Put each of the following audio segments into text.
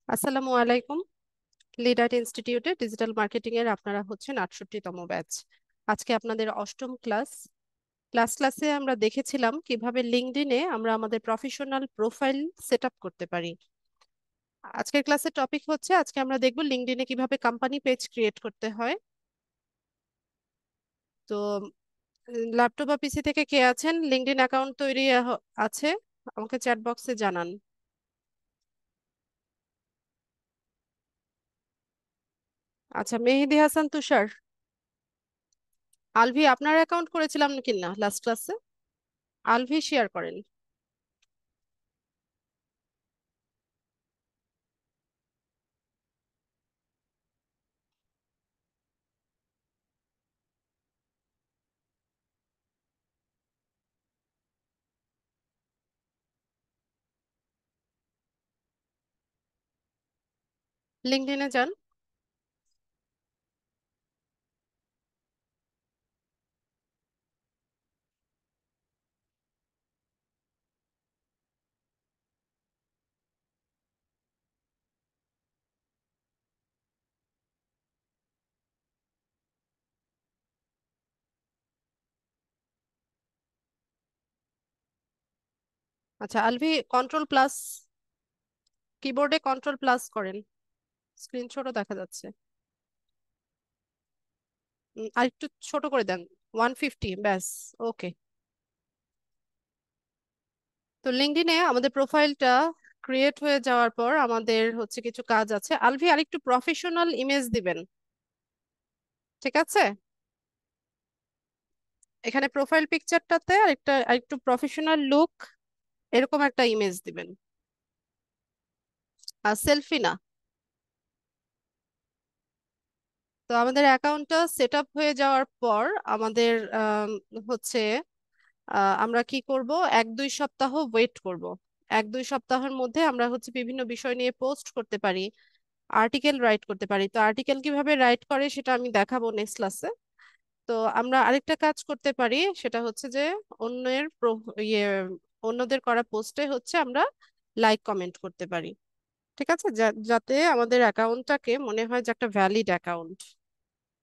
আসসালামু আলাইকুম। লিডার ইনস্টিটিউটে ডিজিটাল মার্কেটিং এর আপনারা হচ্ছেন 68তম ব্যাচ। আজকে আপনাদের অষ্টম ক্লাসে আমরা দেখেছিলাম কিভাবে লিঙ্কডইনে আমরা আমাদের প্রফেশনাল প্রোফাইল সেট আপ করতে পারি। আজকের ক্লাসের টপিক হচ্ছে আজকে আমরা দেখব লিঙ্কডইনে কিভাবে কোম্পানি পেজ ক্রিয়েট করতে হয়। তো ল্যাপটপ বা পিসি থেকে কে আছেন লিঙ্কডইন অ্যাকাউন্ট তৈরি আছে আমাকে চ্যাট বক্সে জানান। আচ্ছা, মেহেদি হাসান তুষার, আলভি আপনার অ্যাকাউন্ট করেছিলাম কি না লাস্ট ক্লাসে? আলভি শেয়ার করেন। লিঙ্কডইনে যান। আচ্ছা আলভি, কন্ট্রোল প্লাস, কিবোর্ডে কন্ট্রোল প্লাস করেন, স্ক্রিন ছোট দেখা যাচ্ছে। আর একটু ছোট করে দেন, 150 ব্যাস। ওকে। তো লিঙ্কডইনে আমাদের প্রোফাইলটা ক্রিয়েট হয়ে যাওয়ার পর আমাদের হচ্ছে কিছু কাজ আছে। আলভি আরেকটু প্রফেশনাল ইমেজ দিবেন, ঠিক আছে? এখানে প্রোফাইল পিকচারটাতে আরেকটু প্রফেশনাল লুক, এরকম একটা ইমেজ দিবেন। আর সেলফি না। তো আমাদের অ্যাকাউন্টটা সেট আপ হয়ে যাওয়ার পর আমাদের হচ্ছে আমরা কি করব, 1-2 সপ্তাহ ওয়েট করব। 1-2 সপ্তাহের মধ্যে আমরা হচ্ছে বিভিন্ন বিষয় নিয়ে পোস্ট করতে পারি, আর্টিকেল রাইট করতে পারি। তো আর্টিকেল কিভাবে রাইট করে সেটা আমি দেখাবো নেক্সট ক্লাসে। তো আমরা আরেকটা কাজ করতে পারি, সেটা হচ্ছে যে অন্যের ইয়ে অন্যদের করা পোস্টে হচ্ছে আমরা লাইক কমেন্ট করতে পারি। ঠিক আছে, যাতে আমাদের অ্যাকাউন্টটাকে মনে হয় যে একটা ভ্যালিড অ্যাকাউন্ট।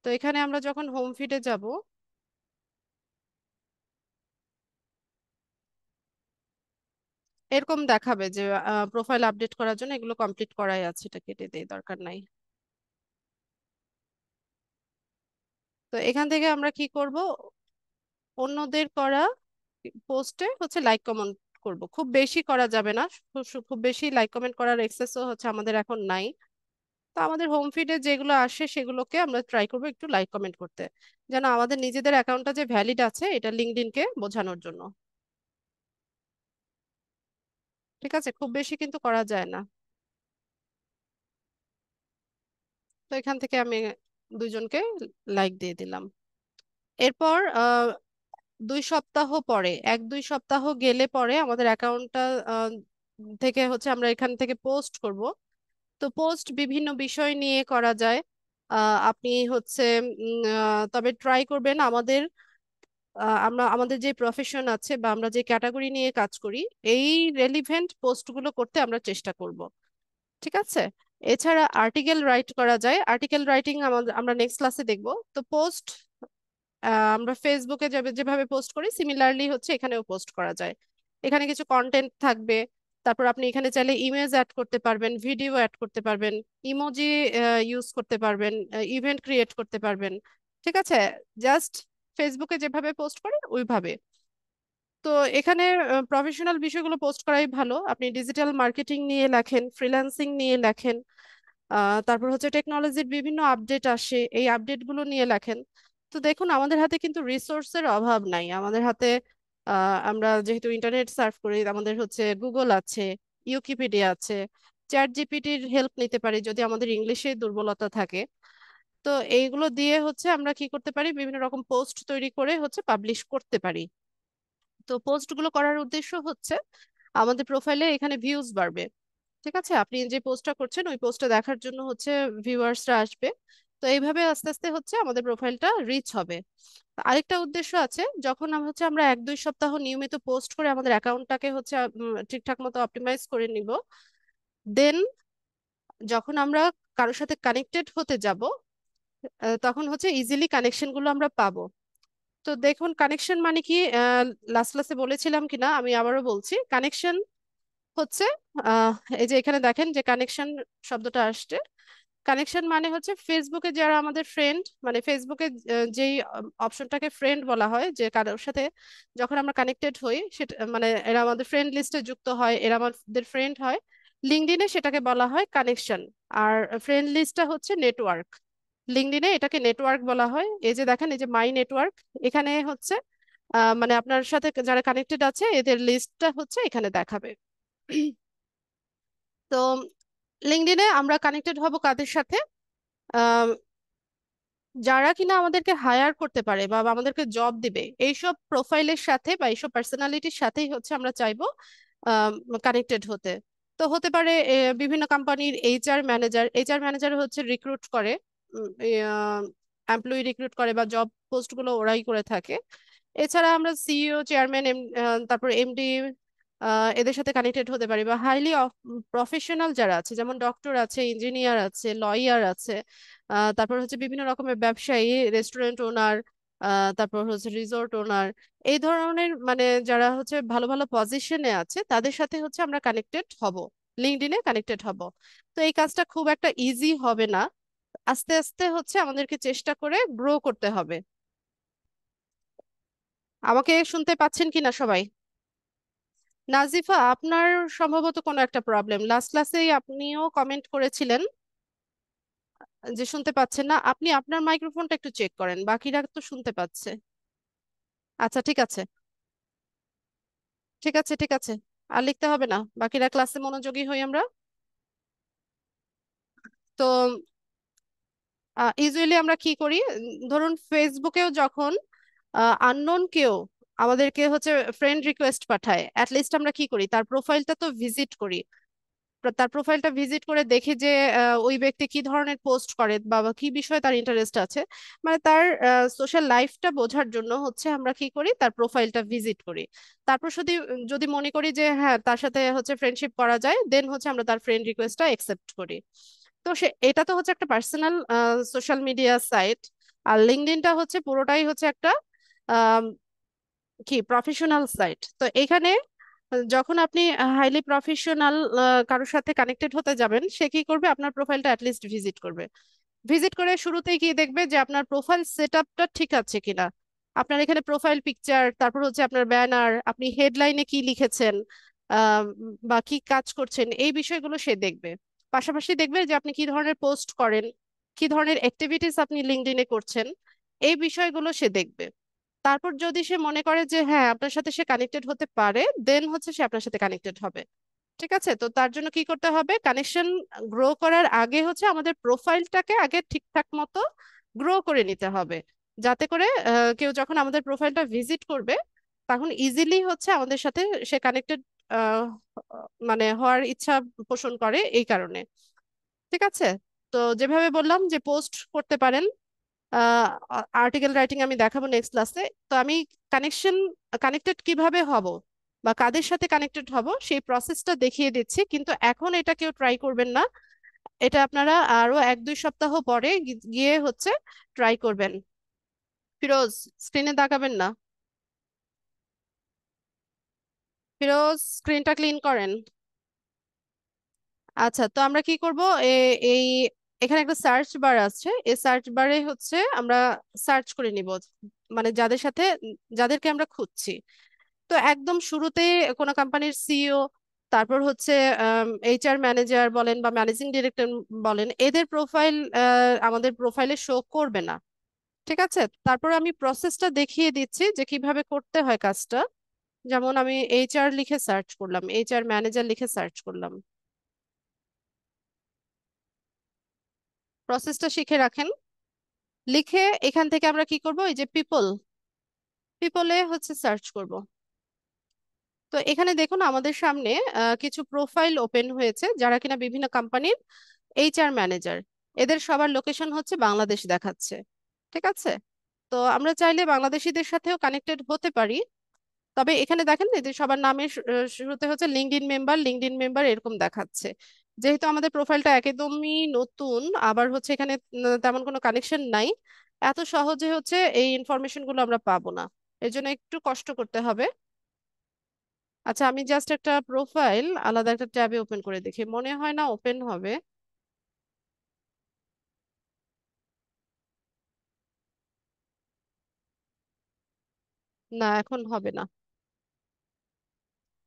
তো এখানে আমরা যখন হোম ফিডে যাব, এরকম দেখাবে যে প্রোফাইল আপডেট করার জন্য এগুলো কমপ্লিট করাই আছে, এটা কেটে দেই, দরকার নাই। তো এখান থেকে আমরা কি করব, অন্যদের করা পোস্টে হচ্ছে লাইক কমেন্ট করব। খুব বেশি করা যাবে না, খুব বেশি লাইক কমেন্ট করার এক্সেসও হচ্ছে আমাদের এখন নাই। তো আমাদের হোম ফিডে যেগুলো আসে সেগুলোকে আমরা ট্রাই করব একটু লাইক কমেন্ট করতে, যেন আমাদের নিজেদের অ্যাকাউন্টটা যে ভ্যালিড আছে এটা লিঙ্কডইনকে বোঝানোর জন্য। ঠিক আছে, খুব বেশি কিন্তু করা যায় না। তো এখান থেকে আমি দুইজনকে লাইক দিয়ে দিলাম। এরপর 2 সপ্তাহ পরে, 1-2 সপ্তাহ গেলে পরে আমাদের অ্যাকাউন্টটা থেকে হচ্ছে আমরা এখান থেকে পোস্ট করব। তো পোস্ট বিভিন্ন বিষয় নিয়ে করা যায়। আপনি হচ্ছে তবে ট্রাই করবেন আমাদের আমরা আমাদের যে প্রফেশন আছে বা আমরা যে ক্যাটাগরি নিয়ে কাজ করি, এই রেলিভেন্ট পোস্টগুলো করতে আমরা চেষ্টা করব। ঠিক আছে। এছাড়া আর্টিকেল রাইট করা যায়, আর্টিকেল রাইটিং আমাদের আমরা নেক্সট ক্লাসে দেখব। তো পোস্ট আমরা ফেসবুকে যেভাবে পোস্ট করি সিমিলারলি হচ্ছে এখানেও পোস্ট করা যায়। এখানে কিছু কন্টেন্ট থাকবে, তারপর আপনি এখানে চাইলে ইমেজ অ্যাড করতে পারবেন, ভিডিও অ্যাড করতে পারবেন, ইমোজি ইউজ করতে পারবেন, ইভেন্ট ক্রিয়েট করতে পারবেন। ঠিক আছে, জাস্ট ফেসবুকে যেভাবে পোস্ট করে ওইভাবে। তো এখানে প্রফেশনাল বিষয়গুলো পোস্ট করাই ভালো। আপনি ডিজিটাল মার্কেটিং নিয়ে লেখেন, ফ্রিল্যান্সিং নিয়ে লেখেন, তারপর হচ্ছে টেকনোলজির বিভিন্ন আপডেট আসে, এই আপডেটগুলো নিয়ে লেখেন। তো দেখুন আমাদের হাতে কিন্তু রিসোর্সের অভাব নাই। আমাদের হাতে আমরা যেহেতু ইন্টারনেট সার্ফ করি, আমাদের হচ্ছে গুগল আছে, ইউকিপিডিয়া আছে, চ্যাট জিপিটির হেল্প নিতে পারি যদি আমাদের ইংলিশে দুর্বলতা থাকে। তো এইগুলো দিয়ে হচ্ছে আমরা কি করতে পারি, বিভিন্ন রকম পোস্ট তৈরি করে হচ্ছে পাবলিশ করতে পারি। তো পোস্টগুলো করার উদ্দেশ্য হচ্ছে আমাদের প্রোফাইলে এখানে ভিউজ বাড়বে। ঠিক আছে, আপনি যে পোস্টটা করছেন ওই পোস্টটা দেখার জন্য হচ্ছে ভিউয়ার্সরা আসবে। তো এইভাবে আস্তে আস্তে হচ্ছে আমাদের প্রোফাইলটা রিচ হবে। আরেকটা উদ্দেশ্য আছে, যখন আমরা 1-2 সপ্তাহ নিয়মিত পোস্ট করে আমাদের অ্যাকাউন্টটাকে হচ্ছে ঠিকঠাক মতো অপটিমাইজ করে নিব, দেন যখন আমরা কারোর সাথে কানেক্টেড হতে যাব, তখন হচ্ছে ইজিলি কানেকশন গুলো আমরা পাবো। তো দেখুন, কানেকশন মানে কি, লাস্ট ক্লাসে বলেছিলাম কিনা আমি আবারও বলছি। কানেকশন হচ্ছে, আহ, এই যে এখানে দেখেন যে কানেকশন শব্দটা আসছে। কানেকশন মানে হচ্ছে ফেসবুকে যারা আমাদের ফ্রেন্ড, মানে ফেসবুকে যেই অপশনটাকে ফ্রেন্ড বলা হয়, যে কারোর সাথে যখন আমরা কানেক্টেড হই সেটা মানে এরা আমাদের ফ্রেন্ড লিস্টে যুক্ত হয়, এরা আমাদের ফ্রেন্ড হয়। লিঙ্কডইনে সেটাকে বলা হয় কানেকশন। আর ফ্রেন্ড লিস্টটা হচ্ছে নেটওয়ার্ক। লিঙ্কডইনে এটাকে নেটওয়ার্ক বলা হয়। এই যে দেখেন, এই যে মাই নেটওয়ার্ক, এখানে হচ্ছে মানে আপনার সাথে যারা কানেক্টেড আছে এদের লিস্টটা হচ্ছে এখানে দেখাবে। তো লিঙ্কডইনে আমরা কানেক্টেড হব কাদের সাথে? আহ, যারা কিনা আমাদেরকে হায়ার করতে পারে বা বা আমাদেরকে জব দিবে, এইসব প্রোফাইলের সাথে বা এইসব পার্সোনালিটির সাথেই হচ্ছে আমরা চাইবো কানেক্টেড হতে। তো হতে পারে বিভিন্ন কোম্পানির এইচআর ম্যানেজার হচ্ছে রিক্রুট করে, এমপ্লয়ি রিক্রুট করে বা জব পোস্ট গুলো ওরাই করে থাকে। এছাড়া আমরা সিইও, চেয়ারম্যান, তারপর এমডি, এদের সাথে কানেক্টেড হতে পারি। বা হাইলি প্রফেশনাল যারা আছে, যেমন ডক্টর আছে, ইঞ্জিনিয়ার আছে, লয়ার আছে, তারপর হচ্ছে বিভিন্ন রকমের ব্যবসায়ী, রেস্টুরেন্ট ওনার, তারপর হচ্ছে রিসোর্ট ওনার, এই ধরনের মানে যারা হচ্ছে ভালো ভালো পজিশনে আছে তাদের সাথে হচ্ছে আমরা কানেক্টেড হব, লিঙ্কডইনে কানেক্টেড হব। তো এই কাজটা খুব একটা ইজি হবে না, আস্তে আস্তে হচ্ছে আমাদেরকে চেষ্টা করে গ্রো করতে হবে। আমাকে শুনতে পাচ্ছেন কিনা সবাই? নাজিফা, আপনার সম্ভবত কোনো একটা প্রবলেম, লাস্ট ক্লাসেই আপনিও কমেন্ট করেছিলেন যে শুনতে পাচ্ছেন না। আপনি আপনার মাইক্রোফোনটা একটু চেক করেন, বাকিরা তো শুনতে পাচ্ছে। আচ্ছা, ঠিক আছে, ঠিক আছে, ঠিক আছে। আর লিখতে হবে না, বাকিরা ক্লাসে মনোযোগী হই আমরা। তো ইউজুয়ালি আমরা কি করি, ধরুন ফেসবুকেও যখন আননোন কেউ আমাদেরকে হচ্ছে ফ্রেন্ড রিকোয়েস্ট পাঠায়, অ্যাটলিস্ট আমরা কি করি, তার প্রোফাইলটা তো ভিজিট করি। তার প্রোফাইলটা ভিজিট করে দেখি যে ওই ব্যক্তি কি ধরনের পোস্ট করে বা বা কি বিষয়ে তার ইন্টারেস্ট আছে, মানে তার সোশ্যাল লাইফটা বোঝার জন্য হচ্ছে আমরা কি করি, তার প্রোফাইলটা ভিজিট করি। তারপর যদি যদি মনে করি যে হ্যাঁ তার সাথে হচ্ছে ফ্রেন্ডশিপ করা যায়, দেন হচ্ছে আমরা তার ফ্রেন্ড রিকোয়েস্টটা একসেপ্ট করি। তো এটা তো হচ্ছে একটা পার্সোনাল সোশ্যাল মিডিয়া সাইট। আর লিঙ্কডইনটা হচ্ছে পুরোটাই হচ্ছে একটা আম, কি প্রফেশনাল সাইট। তো এখানে যখন আপনি হাইলি প্রফেশনাল কারোর সাথে কানেক্টেড হতে যাবেন, সে কি করবে, আপনার প্রোফাইলটা অ্যাটলিস্ট ভিজিট করবে। ভিজিট করে শুরুতেই গিয়ে দেখবে যে আপনার প্রোফাইল সেটআপটা ঠিক আছে কিনা। আপনার এখানে প্রোফাইল পিকচার, তারপর হচ্ছে আপনার ব্যানার, আপনি হেডলাইনে কি লিখেছেন, আহ, বা কি কাজ করছেন, এই বিষয়গুলো সে দেখবে। পাশাপাশি দেখবে যে আপনি কি ধরনের পোস্ট করেন, কি ধরনের অ্যাক্টিভিটিস আপনি লিঙ্কডইনে করছেন, এই বিষয়গুলো সে দেখবে। তারপর যদি সে মনে করে যে হ্যাঁ আপনার সাথে সে কানেক্টেড হতে পারে, দেন হচ্ছে সে আপনার সাথে কানেক্টেড হবে। ঠিক আছে? তো তার জন্য কি করতে হবে, কানেকশন গ্রো করার আগে হচ্ছে আমাদের প্রোফাইলটাকে আগে ঠিকঠাক মতো গ্রো করে নিতে হবে, যাতে করে কেউ যখন আমাদের প্রোফাইলটা ভিজিট করবে তখন ইজিলি হচ্ছে আমাদের সাথে সে কানেক্টেড মানে হওয়ার ইচ্ছা পোষণ করে এই কারণে। ঠিক আছে? তো যেভাবে বললাম যে পোস্ট করতে পারেন, আর্টিকেল রাইটিং আমি দেখাবো নেক্সট ক্লাসে। তো আমি কানেকশন কানেক্টেড কিভাবে হব বা কাদের সাথে কানেক্টেড হব সেই প্রসেসটা দেখিয়ে দিচ্ছি, কিন্তু এখন এটা কেউ ট্রাই করবেন না। এটা আপনারা আরো 1-2 সপ্তাহ পরে গিয়ে হচ্ছে ট্রাই করবেন। ফিরোজ, স্ক্রিনে তাকাবেন না। ফিরোজ, স্ক্রিনটা ক্লিন করেন। আচ্ছা, তো আমরা কি করব, এই এখানে একটা সার্চ বার আছে, এই সার্চ বারে হচ্ছে আমরা সার্চ করে নিব মানে যাদের সাথে, যাদেরকে আমরা খুঁজছি। তো একদম শুরুতে কোনো কোম্পানির সিইও, তারপর হচ্ছে এইচআর ম্যানেজার বলেন বা ম্যানেজিং ডিরেক্টর বলেন, এদের প্রোফাইল আমাদের প্রোফাইলে শো করবে না। ঠিক আছে? তারপর আমি প্রসেসটা দেখিয়ে দিচ্ছি যে কিভাবে করতে হয় কাজটা। যেমন আমি এইচআর লিখে সার্চ করলাম, এইচআর ম্যানেজার লিখে সার্চ করলাম। প্রসেসটা শিখে রাখেন। লিখে এখান থেকে আমরা কি করব, এই যে পিপল, পিপলে হচ্ছে সার্চ করব। তো এখানে দেখুন আমাদের সামনে কিছু প্রোফাইল ওপেন হয়েছে যারা কিনা বিভিন্ন কোম্পানির এইচআর ম্যানেজার। এদের সবার লোকেশন হচ্ছে বাংলাদেশ দেখাচ্ছে। ঠিক আছে? তো আমরা চাইলে বাংলাদেশিদের সাথেও কানেক্টেড হতে পারি। তবে এখানে দেখেন এদের সবার নামের শুরুতে হচ্ছে লিঙ্কডইন মেম্বার, লিঙ্কডইন মেম্বার এরকম দেখাচ্ছে। যেহেতু আমাদের প্রোফাইলটা একদমই নতুন, আবার হচ্ছে এখানে তেমন কোনো কানেকশন নাই, এত সহজে হচ্ছে এই ইনফরমেশন গুলো আমরা পাবো না। এর জন্য একটু কষ্ট করতে হবে। আচ্ছা, আমি জাস্ট একটা প্রোফাইল আলাদা একটা ট্যাবে ওপেন করে দেখি, মনে হয় না ওপেন হবে। না, এখন হবে না।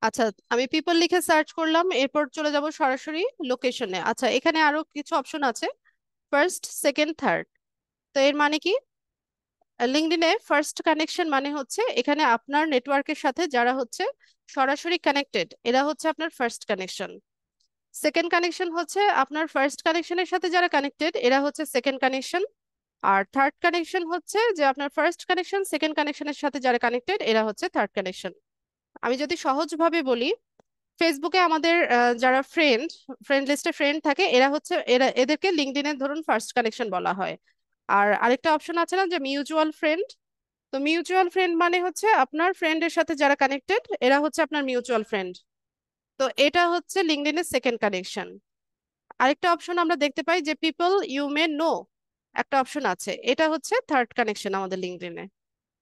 আচ্ছা, আমি পিপল লিখে সার্চ করলাম, এরপর চলে যাব সরাসরি লোকেশনে। আচ্ছা, এখানে আরো কিছু অপশন আছে, ফার্স্ট, সেকেন্ড, থার্ড। তো এর মানে কি? লিঙ্কডইনে ফার্স্ট কানেকশন মানে হচ্ছে এখানে আপনার নেটওয়ার্কের সাথে যারা হচ্ছে সরাসরি কানেক্টেড, এরা হচ্ছে আপনার ফার্স্ট কানেকশন। সেকেন্ড কানেকশন হচ্ছে আপনার ফার্স্ট কানেকশনের সাথে যারা কানেক্টেড, এরা হচ্ছে সেকেন্ড কানেকশন। আর থার্ড কানেকশন হচ্ছে যে আপনার ফার্স্ট কানেকশন সেকেন্ড কানেকশনের সাথে যারা কানেক্টেড, এরা হচ্ছে থার্ড কানেকশন। আমি যদি সহজভাবে বলি, ফেসবুকে আমাদের যারা ফ্রেন্ড লিস্টে ফ্রেন্ড থাকে, এদেরকে লিঙ্কডইনের ধরুন ফার্স্ট কানেকশন বলা হয়। আর আরেকটা অপশন আছে না, যে মিউচুয়াল ফ্রেন্ড। তো মিউচুয়াল ফ্রেন্ড মানে হচ্ছে আপনার ফ্রেন্ডের সাথে যারা কানেক্টেড, এরা হচ্ছে আপনার মিউচুয়াল ফ্রেন্ড। তো এটা হচ্ছে লিঙ্কডইনের সেকেন্ড কানেকশন। আরেকটা অপশন আমরা দেখতে পাই যে পিপল ইউ মে নো, একটা অপশন আছে, এটা হচ্ছে থার্ড কানেকশন আমাদের লিঙ্কডইনে।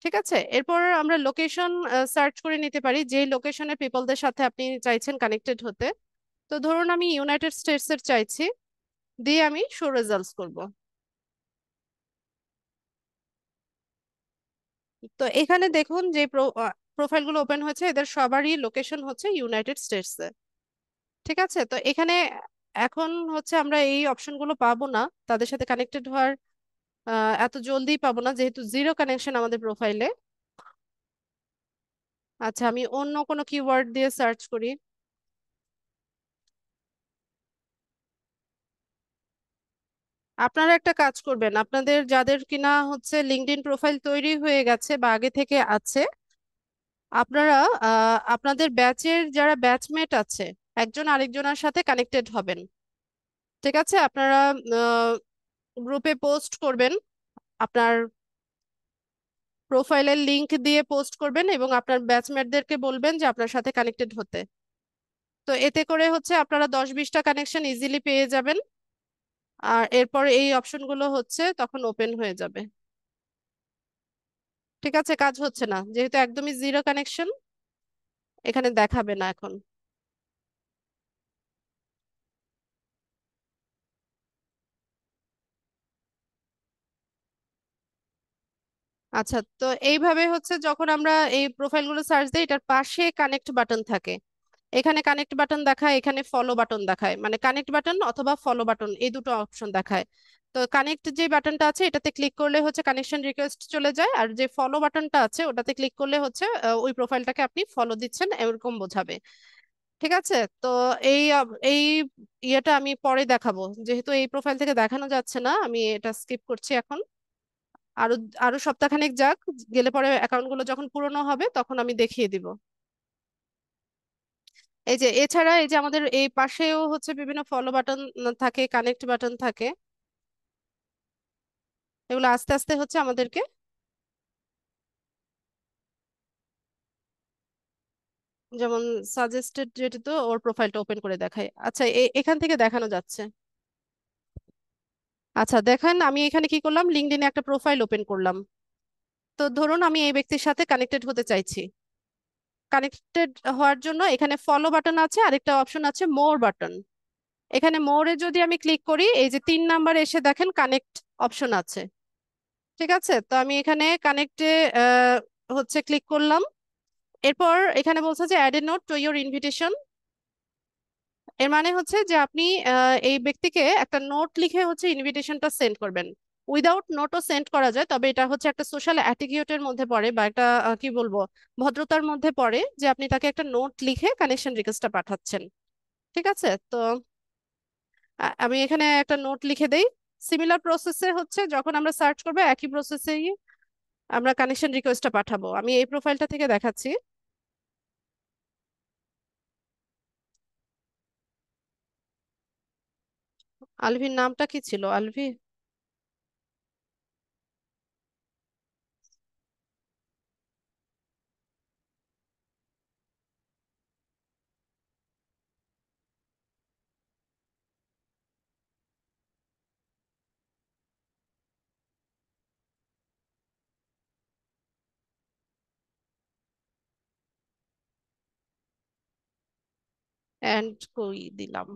ঠিক আছে, এরপর আমরা লোকেশন সার্চ করে নিতে পারি, যে লোকেশনের পিপলদের সাথে আপনি চাইছেন কানেক্টেড হতে। তো ধরুন আমি ইউনাইটেড স্টেটস এর চাইছি, দিয়ে আমি শো রেজাল্টস করব। তো এখানে দেখুন যে প্রোফাইলগুলো ওপেন হয়েছে, এদের সবারই লোকেশন হচ্ছে ইউনাইটেড স্টেটস এ। ঠিক আছে, তো এখানে এখন হচ্ছে আমরা এই অপশনগুলো পাবো না, তাদের সাথে কানেক্টেড হওয়ার এত জলদি পাবো না, যেহেতু জিরো কানেকশন আমাদের প্রোফাইলে। আচ্ছা, আমি অন্য কোনো কিওয়ার্ড দিয়ে সার্চ করি। আপনারা একটা কাজ করবেন, আপনাদের যাদের কিনা হচ্ছে লিঙ্কডইন প্রোফাইল তৈরি হয়ে গেছে বা আগে থেকে আছে, আপনারা আপনাদের ব্যাচের যারা ব্যাচমেট আছে, একজন আরেকজনের সাথে কানেক্টেড হবেন। ঠিক আছে, আপনারা গ্রুপে পোস্ট করবেন, আপনার প্রোফাইলের লিংক দিয়ে পোস্ট করবেন এবং আপনার ব্যাচমেটদেরকে বলবেন যে আপনার সাথে কানেক্টেড হতে। তো এতে করে হচ্ছে আপনারা 10-20টা কানেকশন ইজিলি পেয়ে যাবেন। আর এরপর এই অপশনগুলো হচ্ছে তখন ওপেন হয়ে যাবে। ঠিক আছে, কাজ হচ্ছে না যেহেতু একদমই জিরো কানেকশন, এখানে দেখাবে না এখন। আচ্ছা, তো এইভাবে হচ্ছে যখন আমরা এই প্রোফাইলগুলো সার্চ দিই, এটার পাশে কানেক্ট বাটন থাকে। এখানে কানেক্ট বাটন দেখায়, এখানে ফলো বাটন দেখায়, মানে কানেক্ট বাটন অথবা ফলো বাটন, এই দুটো অপশন দেখায়। তো কানেক্ট যে বাটনটা আছে এটাতে ক্লিক করলে হচ্ছে কানেকশন রিকোয়েস্ট চলে যায়, আর যে ফলো বাটনটা আছে ওটাতে ক্লিক করলে হচ্ছে ওই প্রোফাইলটাকে আপনি ফলো দিচ্ছেন এরকম বোঝাবে। ঠিক আছে, তো এই ইয়েটা আমি পরে দেখাবো, যেহেতু এই প্রোফাইল থেকে দেখানো যাচ্ছে না, আমি এটা স্কিপ করছি এখন। আরো আরো সপ্তাহখানেক যাক, গেলে পরে অ্যাকাউন্ট গুলো যখন পুরনো হবে তখন আমি দেখিয়ে দিব। এই যে এছাড়া এই যে আমাদের এই পাশেও হচ্ছে বিভিন্ন ফলো বাটন থাকে, কানেক্ট বাটন থাকে, এগুলো আস্তে আস্তে হচ্ছে আমাদেরকে, যেমন সাজেস্টেড, যেটা তো ওর প্রোফাইলটা ওপেন করে দেখায়। আচ্ছা, এখান থেকে দেখানো যাচ্ছে। আচ্ছা দেখেন, আমি এখানে কি করলাম, লিঙ্কডইনে একটা প্রোফাইল ওপেন করলাম। তো ধরুন আমি এই ব্যক্তির সাথে কানেক্টেড হতে চাইছি। কানেক্টেড হওয়ার জন্য এখানে ফলো বাটন আছে, আরেকটা অপশন আছে মোর বাটন। এখানে মোরে যদি আমি ক্লিক করি, এই যে 3 নাম্বার এসে দেখেন কানেক্ট অপশন আছে। ঠিক আছে, তো আমি এখানে কানেক্টে হচ্ছে ক্লিক করলাম। এরপর এখানে বলছে যে add a note to your invitation. এর মানে হচ্ছে যে আপনি এই ব্যক্তিকে একটা নোট লিখে হচ্ছে ইনভিটেশনটা সেন্ড করবেন। উইদাউট নোটও সেন্ড করা যায়, তবে এটা হচ্ছে একটা সোশ্যাল অ্যাটিকিউটের মধ্যে পড়ে, বা একটা কি বলবো, ভদ্রতার মধ্যে পড়ে, যে আপনি তাকে একটা নোট লিখে কানেকশন রিকোয়েস্টটা পাঠাচ্ছেন। ঠিক আছে, তো আমি এখানে একটা নোট লিখে দেই। সিমিলার প্রসেসে হচ্ছে যখন আমরা সার্চ করবো, একই প্রসেসেই আমরা কানেকশন রিকোয়েস্টটা পাঠাবো। আমি এই প্রোফাইলটা থেকে দেখাচ্ছি। আলভির নামটা কি ছিল, আলভি? এন্ড কই দিলাম।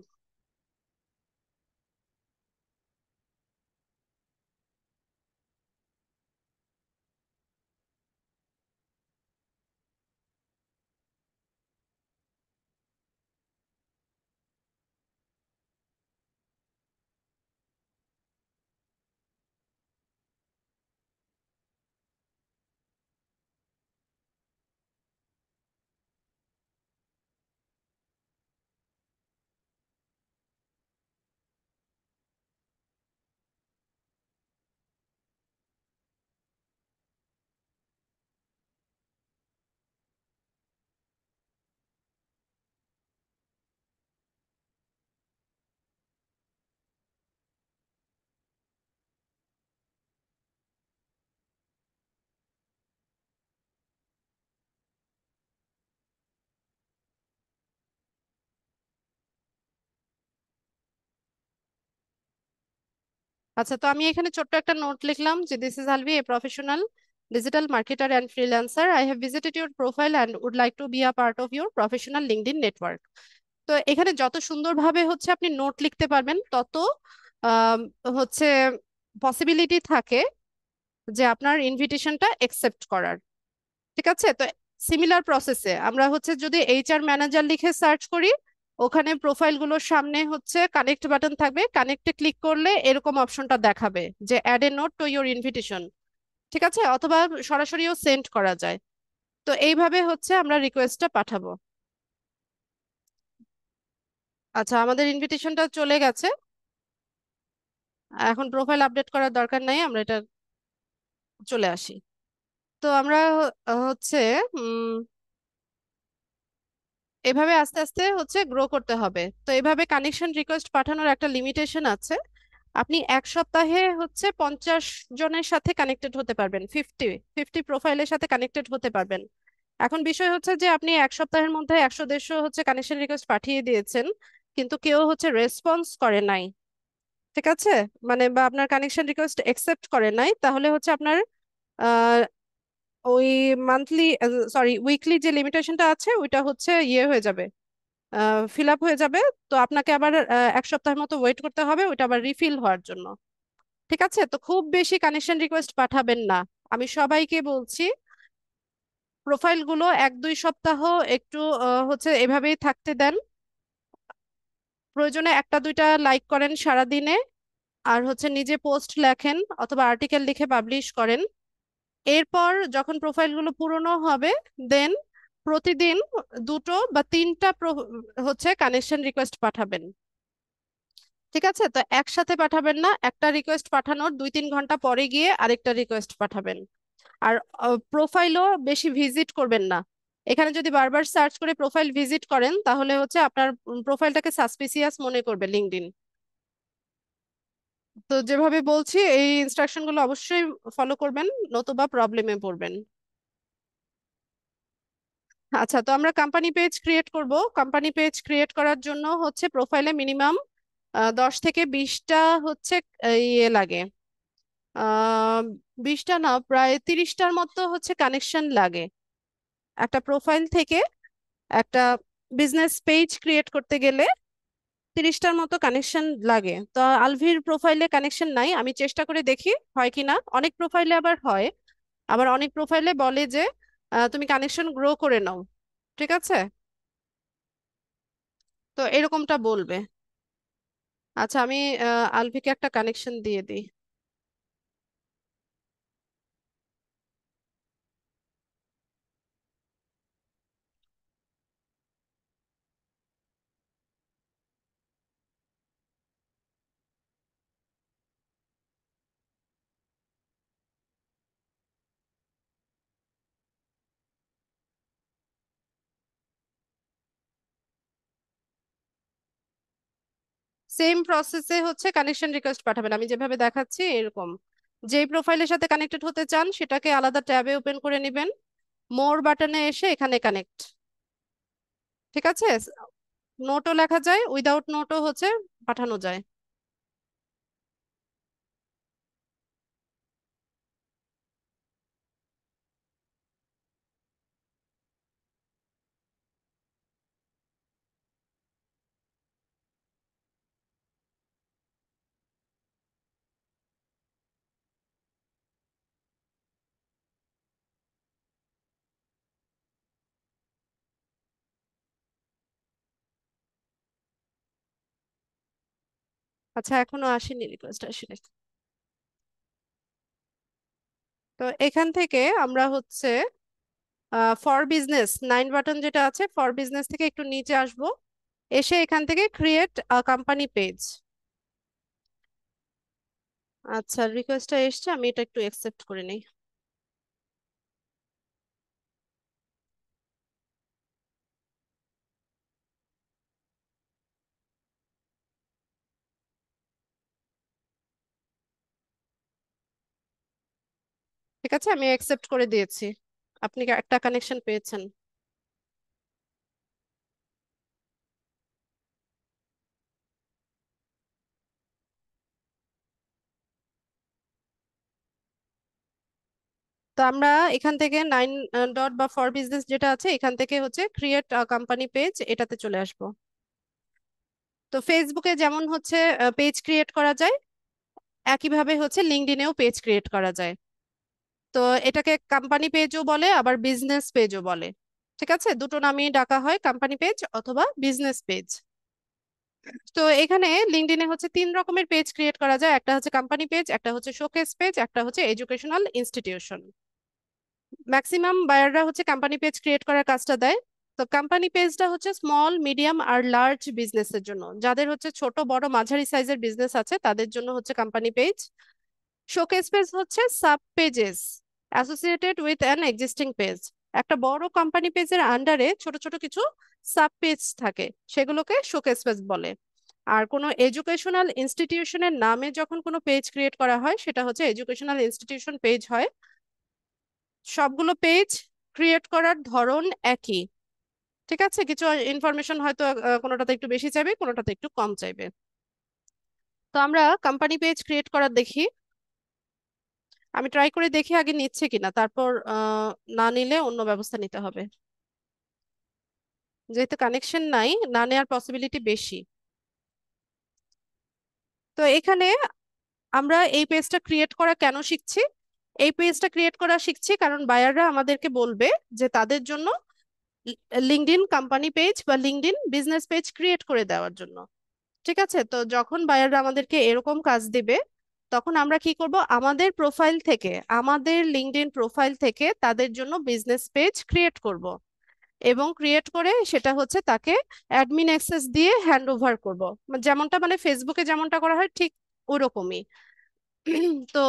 আচ্ছা, তো আমি এখানে ছোট্ট একটা নোট লিখলাম যে this is Alvi, a professional digital marketer and freelancer. I have visited your profile and would like to be a part of your professional LinkedIn network. তো এখানে যত সুন্দরভাবে হচ্ছে আপনি নোট লিখতে পারবেন, তত আম, হচ্ছে পসিবিলিটি থাকে যে আপনার ইনভিটেশনটা একসেপ্ট করার। ঠিক আছে? তো সিমিলার প্রসেসে আমরা হচ্ছে যদি এইচআর ম্যানেজার লিখে সার্চ করি, ওখানে প্রোফাইলগুলোর সামনে হচ্ছে কানেক্ট বাটন থাকবে, কানেক্টে ক্লিক করলে এরকম অপশনটা দেখাবে যে add a note to your invitation. ঠিক আছে? অথবা সরাসরিও সেন্ড করা যায়। তো এইভাবে হচ্ছে আমরা রিকোয়েস্টটা পাঠাবো। আচ্ছা, আমাদের ইনভিটেশনটা চলে গেছে। এখন প্রোফাইল আপডেট করার দরকার নাই, আমরা এটা চলে আসি। তো আমরা হচ্ছে উম এভাবে আস্তে আস্তে হচ্ছে গ্রো করতে হবে। তো এভাবে কানেকশন রিকোয়েস্ট পাঠানোর একটা লিমিটেশন আছে। আপনি এক সপ্তাহে হচ্ছে 50 জনের সাথে কানেক্টেড হতে পারবেন, ফিফটি ফিফটি প্রোফাইলের সাথে কানেক্টেড হতে পারবেন। এখন বিষয় হচ্ছে যে আপনি এক সপ্তাহের মধ্যে 100 150 হচ্ছে কানেকশন রিকোয়েস্ট পাঠিয়ে দিয়েছেন, কিন্তু কেউ হচ্ছে রেসপন্স করে নাই। ঠিক আছে? মানে বা আপনার কানেকশন রিকোয়েস্ট একসেপ্ট করে নাই, তাহলে হচ্ছে আপনার আহ, ওই মান্থলি, সরি উইকলি যে লিমিটেশনটা আছে ওইটা হচ্ছে ইয়ে হয়ে যাবে, ফিল আপ হয়ে যাবে। তো আপনাকে আবার 1 সপ্তাহের মতো ওয়েট করতে হবে ওইটা আবার রিফিল হওয়ার জন্য। ঠিক আছে? তো খুব বেশি কানেকশন রিকোয়েস্ট পাঠাবেন না। আমি সবাইকে বলছি, প্রোফাইলগুলো 1 2 সপ্তাহ একটু হচ্ছে এভাবেই থাকতে দেন। প্রয়োজনে একটা দুইটা লাইক করেন সারাদিনে, আর হচ্ছে নিজে পোস্ট লেখেন অথবা আর্টিকেল লিখে পাবলিশ করেন। এরপর যখন প্রোফাইলগুলো পুরনো হবে, দেন প্রতিদিন 2 বা 3টা হচ্ছে কানেকশন রিকোয়েস্ট পাঠাবেন। ঠিক আছে? তো একসাথে পাঠাবেন না, একটা রিকোয়েস্ট পাঠানোর 2 3 ঘন্টা পরে গিয়ে আরেকটা রিকোয়েস্ট পাঠাবেন। আর প্রোফাইলও বেশি ভিজিট করবেন না। এখানে যদি বারবার সার্চ করে প্রোফাইল ভিজিট করেন, তাহলে হচ্ছে আপনার প্রোফাইলটাকে সাসপিসিয়াস মনে করবে লিঙ্কডইন। তো যেভাবে বলছি এই ইনস্ট্রাকশন গুলো অবশ্যই ফলো করবেন, নতুবা প্রবলেমে পড়বেন। আচ্ছা, তো আমরা কোম্পানি পেজ ক্রিয়েট করব। কোম্পানি পেজ ক্রিয়েট করার জন্য হচ্ছে প্রোফাইলে মিনিমাম 10 থেকে 20টা হচ্ছে ইয়ে লাগে। 20টা না, প্রায় 30টার মতো হচ্ছে কানেকশন লাগে একটা প্রোফাইল থেকে। একটা বিজনেস পেজ ক্রিয়েট করতে গেলে 30টার মতো কানেকশন লাগে। তো আলভির প্রোফাইলে কানেকশন নাই, আমি চেষ্টা করে দেখি হয় কিনা। অনেক প্রোফাইলে আবার হয়, আবার অনেক প্রোফাইলে বলে যে তুমি কানেকশন গ্রো করে নাও। ঠিক আছে? তো এরকমটা বলবে। আচ্ছা, আমি আলভিকে একটা কানেকশন দিয়ে দিই। সেম প্রসেসে হচ্ছে কানেকশন রিকোয়েস্ট পাঠাবেন, আমি যেভাবে দেখাচ্ছি এরকম। যেই প্রোফাইলের সাথে কানেক্টেড হতে চান সেটাকে আলাদা ট্যাবে ওপেন করে নেবেন, মোর বাটনে এসে এখানে কানেক্ট। ঠিক আছে? নোটও লেখা যায়, উইদাউট নোটও হচ্ছে পাঠানো যায়। আচ্ছা, এখনো আসেনি, রিকোয়েস্ট আসেনি। তো এখান থেকে আমরা হচ্ছে ফর বিজনেস 9 বাটন যেটা আছে, ফর বিজনেস থেকে একটু নিচে আসবো, এসে এখান থেকে ক্রিয়েট কোম্পানি পেজ। আচ্ছা, রিকোয়েস্টটা এসছে, আমি এটা একটু অ্যাকসেপ্ট করে নিই। ঠিক আছে, আমি অ্যাকসেপ্ট করে দিয়েছি। আপনি একটা কানেকশন পেয়েছেন। তো আমরা এখান থেকে 9 ডট বা ফর বিজনেস যেটা আছে, এখান থেকে হচ্ছে ক্রিয়েট কোম্পানি পেজ, এটাতে চলে আসবো। তো ফেসবুকে যেমন হচ্ছে পেজ ক্রিয়েট করা যায়, একইভাবে হচ্ছে লিঙ্কডইনেও পেজ ক্রিয়েট করা যায়। তো এটাকে কোম্পানি পেজও বলে, আবার বিজনেস পেজও বলে। ঠিক আছে, দুটো নামই ডাকা হয়, কোম্পানি পেজ অথবা বিজনেস পেজ। তো এখানে লিঙ্কডইনে হচ্ছে 3 রকমের পেজ ক্রিয়েট করা যায়, একটা হচ্ছে কোম্পানি পেজ, একটা হচ্ছে শোকেস পেজ, একটা হচ্ছে এডুকেশনাল ইনস্টিটিউশন। ম্যাক্সিমাম বায়াররা হচ্ছে কোম্পানি পেজ ক্রিয়েট করার কাজটা দেয়। তো কোম্পানি পেজটা হচ্ছে স্মল, মিডিয়াম আর লার্জ বিজনেসের জন্য, যাদের হচ্ছে ছোট, বড়, মাঝারি সাইজের বিজনেস আছে তাদের জন্য হচ্ছে কোম্পানি পেজ। শোকেস পেজ হচ্ছে sub pages associated with an existing page. একটা বড় কোম্পানি পেজের আন্ডারে ছোট ছোট কিছু সাব পেজ থাকে, সেগুলোকে শোকেস পেজ বলে। আর কোনো এডুকেশনাল ইনস্টিটিউশনের নামে যখন কোনো পেজ ক্রিয়েট করা হয়, সেটা হচ্ছে এডুকেশনাল ইনস্টিটিউশন পেজ হয়। সবগুলো পেজ ক্রিয়েট করার ধরন একই। ঠিক আছে, কিছু ইনফরমেশন হয়তো কোনোটাতে একটু বেশি চাইবে, কোনোটাতে একটু কম চাইবে। তো আমরা কোম্পানি পেজ ক্রিয়েট করার দেখি। আমি ট্রাই করে দেখি আগে নিচ্ছে কিনা, তারপর না নিলে অন্য ব্যবস্থা নিতে হবে। যেহেতু কানেকশন নাই, না নেওয়ার পসিবিলিটি বেশি। তো এখানে আমরা এই পেজটা ক্রিয়েট করা কেন শিখছি? এই পেজটা ক্রিয়েট করা শিখছি কারণ বায়াররা আমাদেরকে বলবে যে তাদের জন্য লিঙ্কডইন কোম্পানি পেজ বা লিঙ্কডইন বিজনেস পেজ ক্রিয়েট করে দেওয়ার জন্য। ঠিক আছে, তো যখন বায়াররা আমাদেরকে এরকম কাজ দিবে, তখন আমরা কি করব, আমাদের প্রোফাইল থেকে, আমাদের লিঙ্কডইন প্রোফাইল থেকে তাদের জন্য বিজনেস পেজ ক্রিয়েট করব, এবং ক্রিয়েট করে সেটা হচ্ছে তাকে অ্যাডমিন অ্যাক্সেস দিয়ে হ্যান্ড ওভার করবো। যেমনটা মানে ফেসবুকে যেমনটা করা হয় ঠিক ওরকমই। তো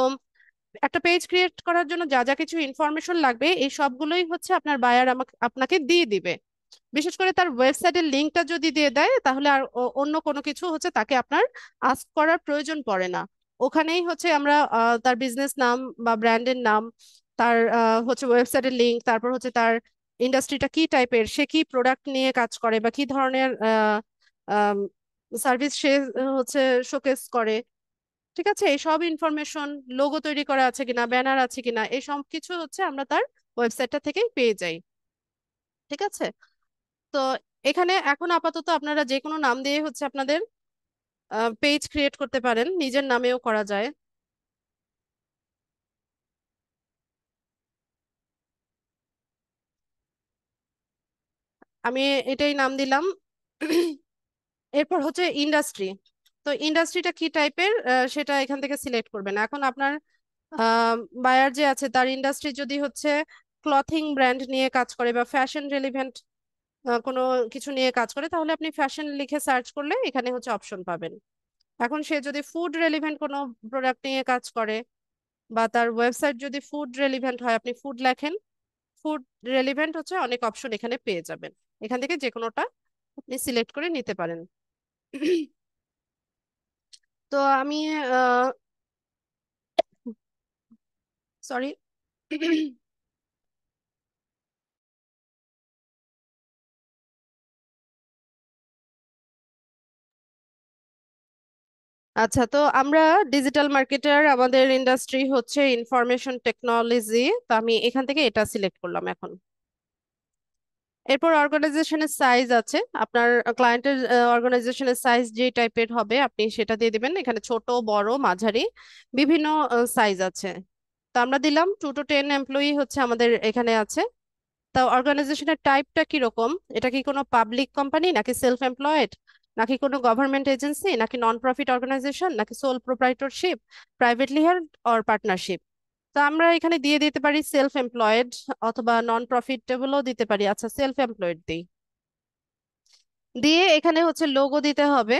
একটা পেজ ক্রিয়েট করার জন্য যা যা কিছু ইনফরমেশন লাগবে, এই সবগুলোই হচ্ছে আপনার বায়ার আমাকে আপনাকে দিয়ে দিবে। বিশেষ করে তার ওয়েবসাইটের লিঙ্কটা যদি দিয়ে দেয়, তাহলে আর অন্য কোনো কিছু হচ্ছে তাকে আপনার আস্ক করার প্রয়োজন পড়ে না। ওখানেই হচ্ছে আমরা তার বিজনেস নাম বা ব্র্যান্ডের নাম, তার হচ্ছে ওয়েবসাইটের লিঙ্ক, তারপর হচ্ছে তার ইন্ডাস্ট্রিটা কি টাইপের, সে কি প্রোডাক্ট নিয়ে কাজ করে বা কি ধরনের সার্ভিস সে হচ্ছে শোকেস করে। ঠিক আছে, এই সব ইনফরমেশন, লোগো তৈরি করা আছে কিনা, ব্যানার আছে কিনা, এই সব কিছু হচ্ছে আমরা তার ওয়েবসাইটটা থেকেই পেয়ে যাই। ঠিক আছে, তো এখানে এখন আপাতত আপনারা যে কোনো নাম দিয়ে হচ্ছে আপনাদের পেজ ক্রিয়েট করতে পারেন, নিজের নামেও করা যায়। আমি এটাই নাম দিলাম। এরপর হচ্ছে ইন্ডাস্ট্রি। তো ইন্ডাস্ট্রিটা কি টাইপের সেটা এখান থেকে সিলেক্ট করবেন। এখন আপনার বায়ার যে আছে তার ইন্ডাস্ট্রি যদি হচ্ছে ক্লথিং ব্র্যান্ড নিয়ে কাজ করে বা ফ্যাশন রিলেভেন্ট কোনো কিছু নিয়ে কাজ করে, তাহলে আপনি ফ্যাশন লিখে সার্চ করলে এখানে হচ্ছে অপশন পাবেন। এখন সে যদি ফুড রেলিভেন্ট কোনো প্রোডাক্ট নিয়ে কাজ করে, বা তার ওয়েবসাইট যদি ফুড রেলিভেন্ট হয়, আপনি ফুড লেখেন, ফুড রেলিভেন্ট হচ্ছে অনেক অপশন এখানে পেয়ে যাবেন। এখান থেকে যে কোনোটা আপনি সিলেক্ট করে নিতে পারেন। তো আমি সরি। আচ্ছা, তো আমরা ডিজিটাল মার্কেটার, আমাদের ইন্ডাস্ট্রি হচ্ছে ইনফরমেশন টেকনোলজি। তো আমি এখান থেকে এটা সিলেক্ট করলাম এখন। এরপর অর্গানাইজেশনের সাইজ আছে, আপনার ক্লায়েন্টের অর্গানাইজেশনের সাইজ যে টাইপের হবে আপনি সেটা দিয়ে দিবেন। এখানে ছোট, বড়, মাঝারি বিভিন্ন সাইজ আছে। তো আমরা দিলাম 2 to 10 এমপ্লয়ি হচ্ছে আমাদের এখানে আছে। তা অর্গানাইজেশনের টাইপটা কি রকম, এটা কি কোনো পাবলিক কোম্পানি নাকি সেলফ এমপ্লয়েড, নাকি কোনো গভর্নমেন্ট এজেন্সি, নাকি নন প্রফিট অর্গানাইজেশন, নাকি sole proprietorship, privately held or partnership. তো আমরা এখানে দিয়ে দিতে পারি সেলফ এমপ্লয়েড, অথবা নন প্রফিটেবলও দিতে পারি। আচ্ছা, সেলফ এমপ্লয়েড দিই। দিয়ে এখানে হচ্ছে লোগো দিতে হবে।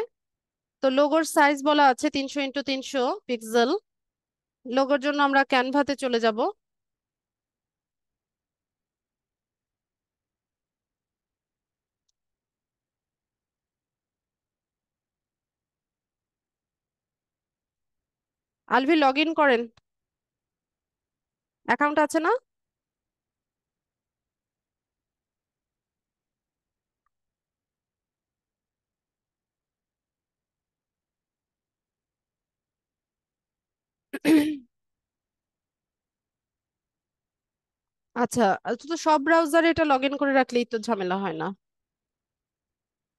তো লোগোর সাইজ বলা আছে 300 × 300 পিক্সেল। লোগোর জন্য আমরা ক্যানভাতে চলে যাব। আলভি লগ ইন করেন, অ্যাকাউন্ট আছে না? আচ্ছা, তো সব ব্রাউজারে এটা লগ ইন করে রাখলেই তো ঝামেলা হয় না।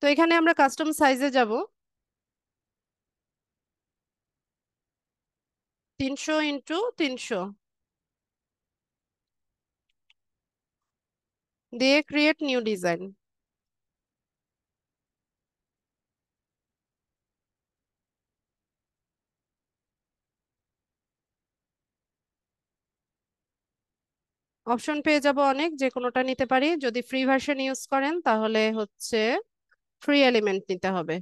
তো এখানে আমরা কাস্টম সাইজে যাব। 300 × 300 দিয়ে ক্রিয়েট নিউ ডিজাইন। অপশন পেয়ে যাব অনেক, যে কোনোটা নিতে পারি। যদি ফ্রি ভার্সন ইউজ করেন তাহলে হচ্ছে ফ্রি এলিমেন্ট নিতে হবে।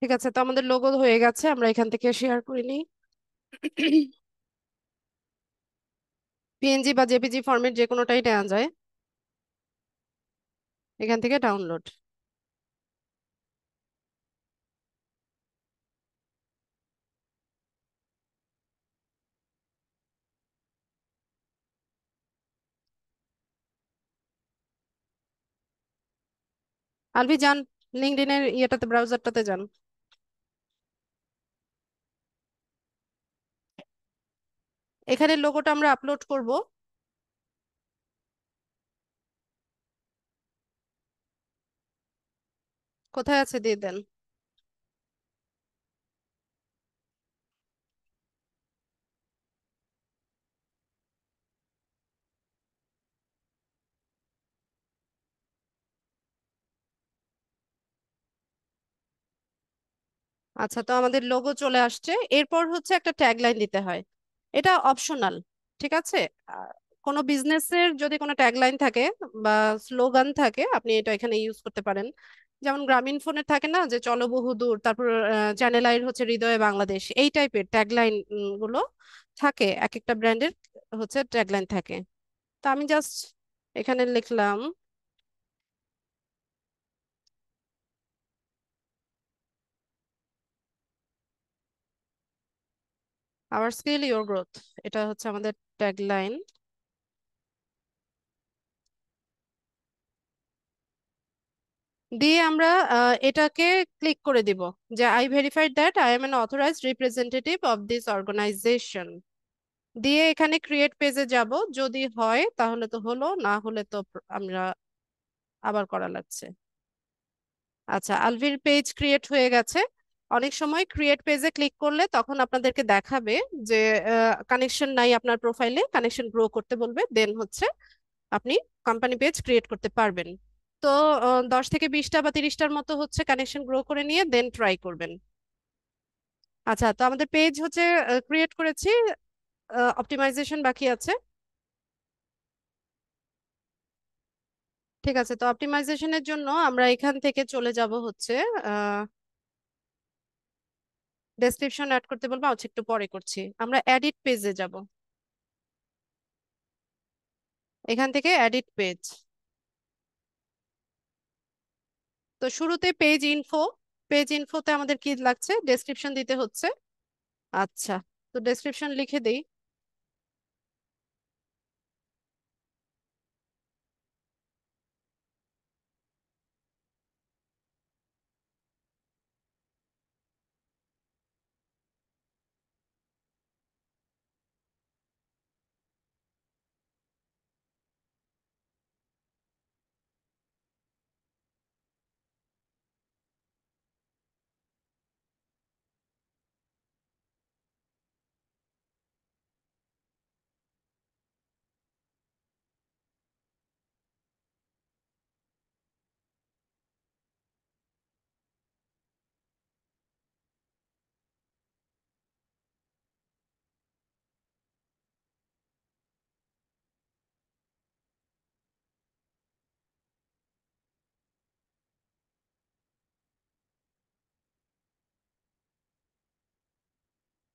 ঠিক আছে, তো আমাদের লোগো হয়ে গেছে, আমরা এখান থেকে শেয়ার করে নিই। পিএনজি বা জেপিজি ফরম্যাট যে কোনোটাই নেওয়া যায়। এখান থেকে ডাউনলোড। আলভি যান, লিঙ্কডইনের ইয়েটাতে, ব্রাউজারটাতে যান। এখানে লোগোটা আমরা আপলোড করব। কোথায় আছে দিয়ে দেন। আচ্ছা, তো আমাদের লোগো চলে আসছে। এরপর হচ্ছে একটা ট্যাগলাইন দিতে হয়। এটা অপশনাল, ঠিক আছে। আহ, কোনো বিজনেসের যদি কোনো ট্যাগলাইন থাকে বা স্লোগান থাকে, আপনি এটা এখানে ইউজ করতে পারেন। যেমন গ্রামীণ ফোনের থাকে না, যে চলো বহুদূর, তারপর চ্যানেল আইর হচ্ছে হৃদয়ে বাংলাদেশ, এই টাইপের ট্যাগলাইন গুলো থাকে। এক একটা ব্র্যান্ডের হচ্ছে ট্যাগলাইন থাকে। তো আমি জাস্ট এখানে লিখলাম আওয়ার স্কিল ইওর গ্রোথ। এটা হচ্ছে আমাদের ট্যাগলাইন। দিয়ে আমরা এটাকে ক্লিক করে দিব, যে I verified that I am an authorised representative of this organisation. দিয়ে এখানে ক্রিয়েট পেজে যাব। যদি হয় তাহলে তো হলো, না হলে তো আমরা আবার করা লাগছে। আচ্ছা, আলভির পেজ ক্রিয়েট হয়ে গেছে। অনেক সময় ক্রিয়েট পেজে ক্লিক করলে তখন আপনাদেরকে দেখাবে যে কানেকশন নাই, আপনার প্রোফাইলে কানেকশন গ্রো করতে বলবে, দেন হচ্ছে আপনি কোম্পানি পেজ ক্রিয়েট করতে পারবেন। তো 10 থেকে 20টা বা 30টার মতো হচ্ছে কানেকশন গ্রো করে নিয়ে দেন ট্রাই করবেন। আচ্ছা, তো আমাদের পেজ হচ্ছে ক্রিয়েট করেছি, অপটিমাইজেশন বাকি আছে। ঠিক আছে, তো অপটিমাইজেশনের জন্য আমরা এখান থেকে চলে যাব হচ্ছে ডেসক্রিপশন অ্যাড করতে বলবো, আচ্ছা একটু পরে করছি। আমরা এডিট পেজে যাব, এখান থেকে এডিট পেজ। তো শুরুতে পেজ ইনফো, পেজ ইনফোতে আমাদের কি লাগছে, ডেসক্রিপশন দিতে হচ্ছে। আচ্ছা, তো ডেসক্রিপশন লিখে দেই।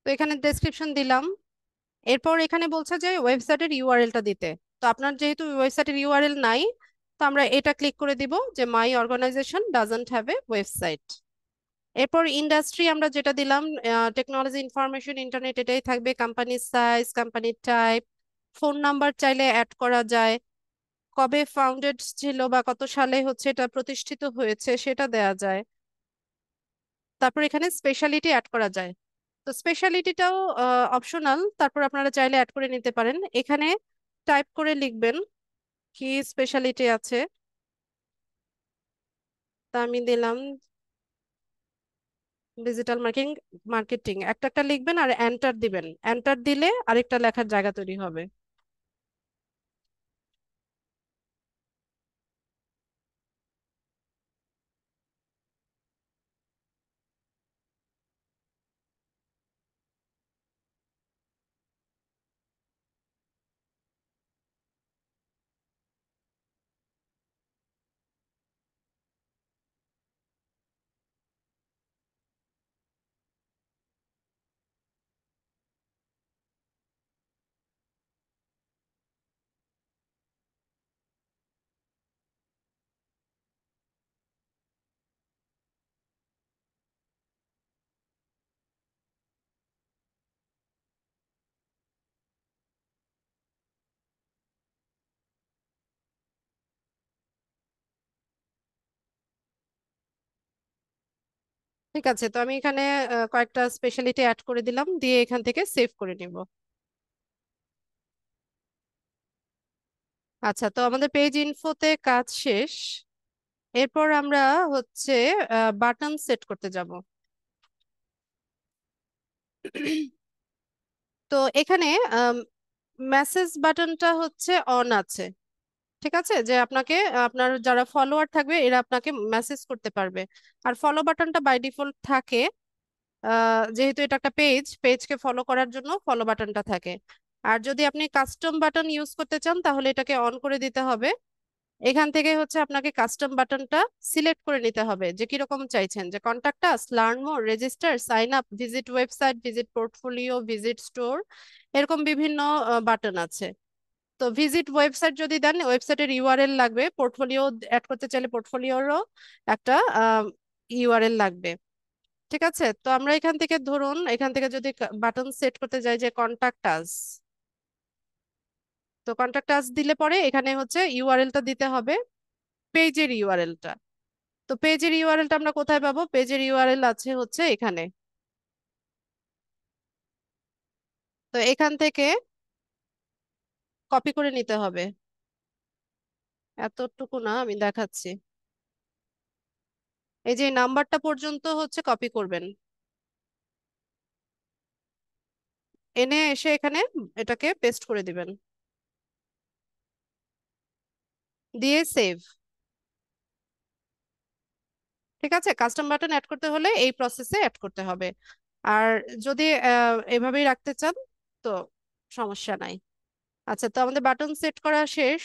তো এখানে ডেসক্রিপশন দিলাম। এরপর এখানে বলছে যে ওয়েবসাইটের ইউআরএলটা দিতে। তো আপনার যেহেতু ওয়েবসাইটের ইউআরএল নাই, তো আমরা এটা ক্লিক করে দিব যে my organization doesn't have a website. এরপর ইন্ডাস্ট্রি আমরা যেটা দিলাম, টেকনোলজি ইনফরমেশন ইন্টারনেট, এটাই থাকবে। কোম্পানির সাইজ, কোম্পানির টাইপ, ফোন নাম্বার চাইলে অ্যাড করা যায়, কবে ফাউন্ডেড ছিল বা কত সালে হচ্ছে এটা প্রতিষ্ঠিত হয়েছে সেটা দেয়া যায়। তারপর এখানে স্পেশালিটি অ্যাড করা যায়। তো স্পেশালিটিটাও অপশনাল, তারপর আপনারা চাইলে অ্যাড করে নিতে পারেন। এখানে টাইপ করে লিখবেন কি স্পেশালিটি আছে। তা আমি দিলাম ডিজিটাল মার্কেটিং, মার্কেটিং একটা একটা লিখবেন আর এন্টার দিবেন। এন্টার দিলে আরেকটা লেখার জায়গা তৈরি হবে। ঠিক আছে, তো আমি এখানে কয়েকটা স্পেশালিটি অ্যাড করে দিলাম, দিয়ে এখান থেকে সেভ করে নিব। আচ্ছা, তো আমাদের পেজ ইনফোতে কাজ শেষ। এরপর আমরা হচ্ছে বাটন সেট করতে যাব। তো এখানে মেসেজ বাটনটা হচ্ছে অন আছে। ঠিক আছে, যে আপনাকে আপনার যারা ফলোয়ার থাকবে এরা আপনাকে মেসেজ করতে পারবে। আর ফলো বাটনটা বাই ডিফল্ট থাকে, যেহেতু এটা একটা পেজ, পেজকে ফলো করার জন্য ফলো বাটনটা থাকে। আর যদি আপনি কাস্টম বাটন ইউজ করতে চান তাহলে এটাকে অন করে দিতে হবে। এখান থেকে হচ্ছে আপনাকে কাস্টম বাটনটা সিলেক্ট করে নিতে হবে যে কিরকম চাইছেন, যে contact us, learn more, register, sign up, visit website, visit portfolio, visit store, এরকম বিভিন্ন বাটন আছে। তো ভিজিট ওয়েবসাইট যদি দেন, ওয়েবসাইটের ইউআরএল লাগবে। পোর্টফোলিও অ্যাড করতে চাইলে পোর্টফোলিওরও একটা ইউআরএল লাগবে। ঠিক আছে, তো আমরা এখান থেকে ধরুন, এখান থেকে যদি বাটন সেট করতে যাই যে কন্টাক্ট আস, তো কন্টাক্ট আস দিলে পরে এখানে হচ্ছে ইউআরএলটা দিতে হবে, পেজের ইউআরএলটা। তো পেজের ইউআরএলটা আমরা কোথায় পাবো, পেজের ইউআরএল আছে হচ্ছে এখানে। তো এখান থেকে কপি করে নিতে হবে। এতটুকু না, আমি দেখাচ্ছি। এই যে নাম্বারটা পর্যন্ত হচ্ছে কপি করবেন। এনে এসে এখানে এটাকে পেস্ট করে দিবেন, দিয়ে সেভ। ঠিক আছে, কাস্টম বাটন অ্যাড করতে হলে এই প্রসেসে অ্যাড করতে হবে। আর যদি এভাবেই রাখতে চান তো সমস্যা নাই। আচ্ছা, তো আমাদের বাটন সেট করা শেষ।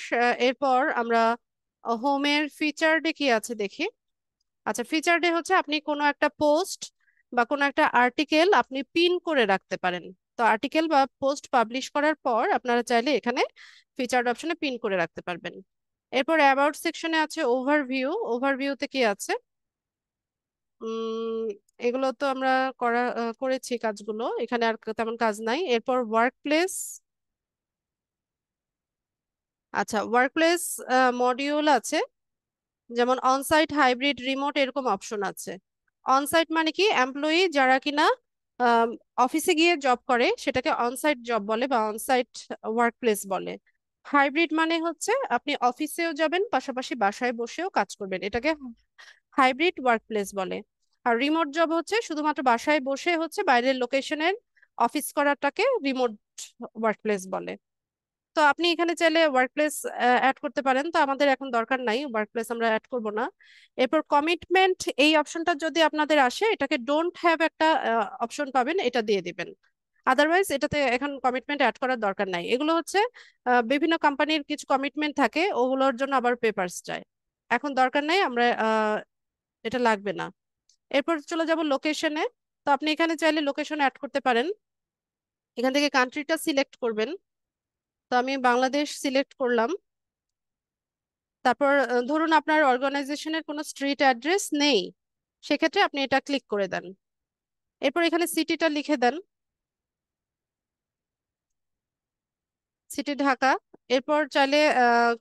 এরপর আমরা হোমের ফিচারডে কি আছে দেখি। আচ্ছা, ফিচারডে হচ্ছে আপনি কোনো একটা পোস্ট বা কোনো একটা আর্টিকেল আপনি পিন করে রাখতে পারেন। তো আর্টিকেল বা পোস্ট পাবলিশ করার পর আপনারা চাইলে এখানে ফিচার্ড অপশনে পিন করে রাখতে পারবেন। এরপর অ্যাবাউট সেকশনে আছে ওভারভিউ। ওভারভিউতে কি আছে? উম এগুলো তো আমরা করেছি কাজগুলো, এখানে আর তেমন কাজ নাই। এরপর ওয়ার্ক প্লেস। আচ্ছা, ওয়ার্ক প্লেস মডিউল আছে, যেমন অনসাইট, হাইব্রিড, রিমোট এরকম অপশন আছে। অনসাইট মানে কি, এমপ্লয়ি যারা কিনা অফিসে গিয়ে জব করে সেটাকে অনসাইট জব বলে বা অনসাইট ওয়ার্ক প্লেস বলে। হাইব্রিড মানে হচ্ছে আপনি অফিসেও যাবেন পাশাপাশি বাসায় বসেও কাজ করবেন, এটাকে হাইব্রিড ওয়ার্ক প্লেস বলে। আর রিমোট জব হচ্ছে শুধুমাত্র বাসায় বসে হচ্ছে বাইরের লোকেশনের অফিস করাটাকে রিমোট ওয়ার্ক প্লেস বলে। তো আপনি এখানে চাইলে ওয়ার্ক প্লেস অ্যাড করতে পারেন, তো আমাদের এখন দরকার নাই, ওয়ার্ক প্লেস আমরা অ্যাড করব না। এরপর কমিটমেন্ট, এই অপশনটা যদি আপনাদের আসে এটাকে ডোন্ট হ্যাভ একটা অপশন পাবেন, এটা দিয়ে দিবেন। আদারওয়াইজ এটাতে এখন কমিটমেন্ট অ্যাড করার দরকার নাই। এগুলো হচ্ছে বিভিন্ন কোম্পানির কিছু কমিটমেন্ট থাকে, ওগুলোর জন্য আবার পেপারস চাই, এখন দরকার নাই, আমরা এটা লাগবে না। এরপর চলে যাব লোকেশনে। তো আপনি এখানে চাইলে লোকেশন অ্যাড করতে পারেন। এখান থেকে কান্ট্রিটা সিলেক্ট করবেন। তো আমি বাংলাদেশ সিলেক্ট করলাম। তারপর ধরুন আপনার অর্গানাইজেশনের কোনো স্ট্রিট অ্যাড্রেস নেই, সেক্ষেত্রে আপনি এটা ক্লিক করে দেন। এরপর এখানে সিটিটা লিখে দেন, সিটি ঢাকা। এরপর চাইলে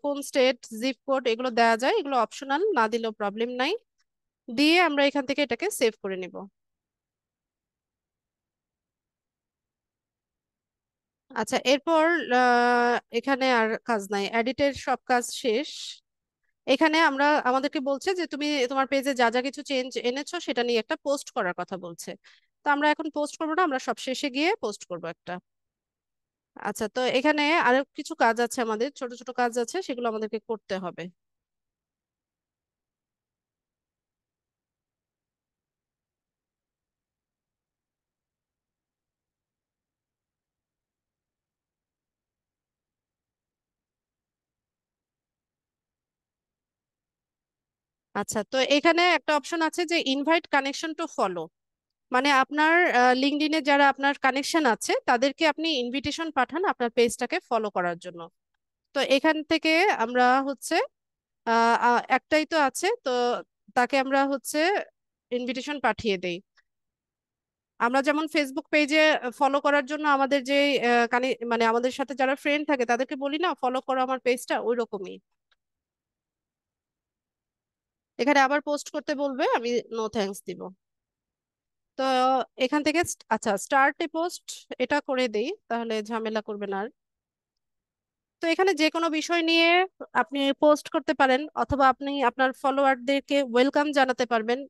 কোন স্টেট, জিপ কোড এগুলো দেওয়া যায়, এগুলো অপশনাল, না দিলেও প্রবলেম নাই। দিয়ে আমরা এখান থেকে এটাকে সেভ করে নিব। আচ্ছা, এরপর এখানে আর কাজ নাই, এডিটের সব কাজ শেষ। এখানে আমরা আমাদেরকে বলছে যে তুমি তোমার পেজে যা যা কিছু চেঞ্জ এনেছো সেটা নিয়ে একটা পোস্ট করার কথা বলছে। তো আমরা এখন পোস্ট করবো না, আমরা সব শেষে গিয়ে পোস্ট করবো একটা। আচ্ছা, তো এখানে আরো কিছু কাজ আছে, আমাদের ছোট ছোট কাজ আছে, সেগুলো আমাদেরকে করতে হবে। আচ্ছা, তো এখানে একটা অপশন আছে যে ইনভাইট কানেকশন টু ফলো, মানে আপনার লিঙ্কডইনে যারা আপনার কানেকশন আছে তাদেরকে আপনি ইনভিটেশন পাঠান আপনার পেজটাকে ফলো করার জন্য। তো এখান থেকে আমরা হচ্ছে একটাই তো আছে, তো তাকে আমরা হচ্ছে ইনভিটেশন পাঠিয়ে দেই। আমরা যেমন ফেসবুক পেজে ফলো করার জন্য আমাদের যে মানে আমাদের সাথে যারা ফ্রেন্ড থাকে তাদেরকে বলি না ফলো করো আমার পেজটা, ওই রকমই। এখানে আবার পোস্ট করতে বলবে, আমি নো থ্যাঙ্কস দিব। তো এখান থেকে আচ্ছা, স্টার্ট এ পোস্ট এটা করে দেই, তাহলে ঝামেলা করবে না আর। তো এখানে যে কোনো বিষয় নিয়ে আপনি পোস্ট করতে পারেন, অথবা আপনি আপনার ফলোয়ারদেরকে ওয়েলকাম জানাতে পারবেন,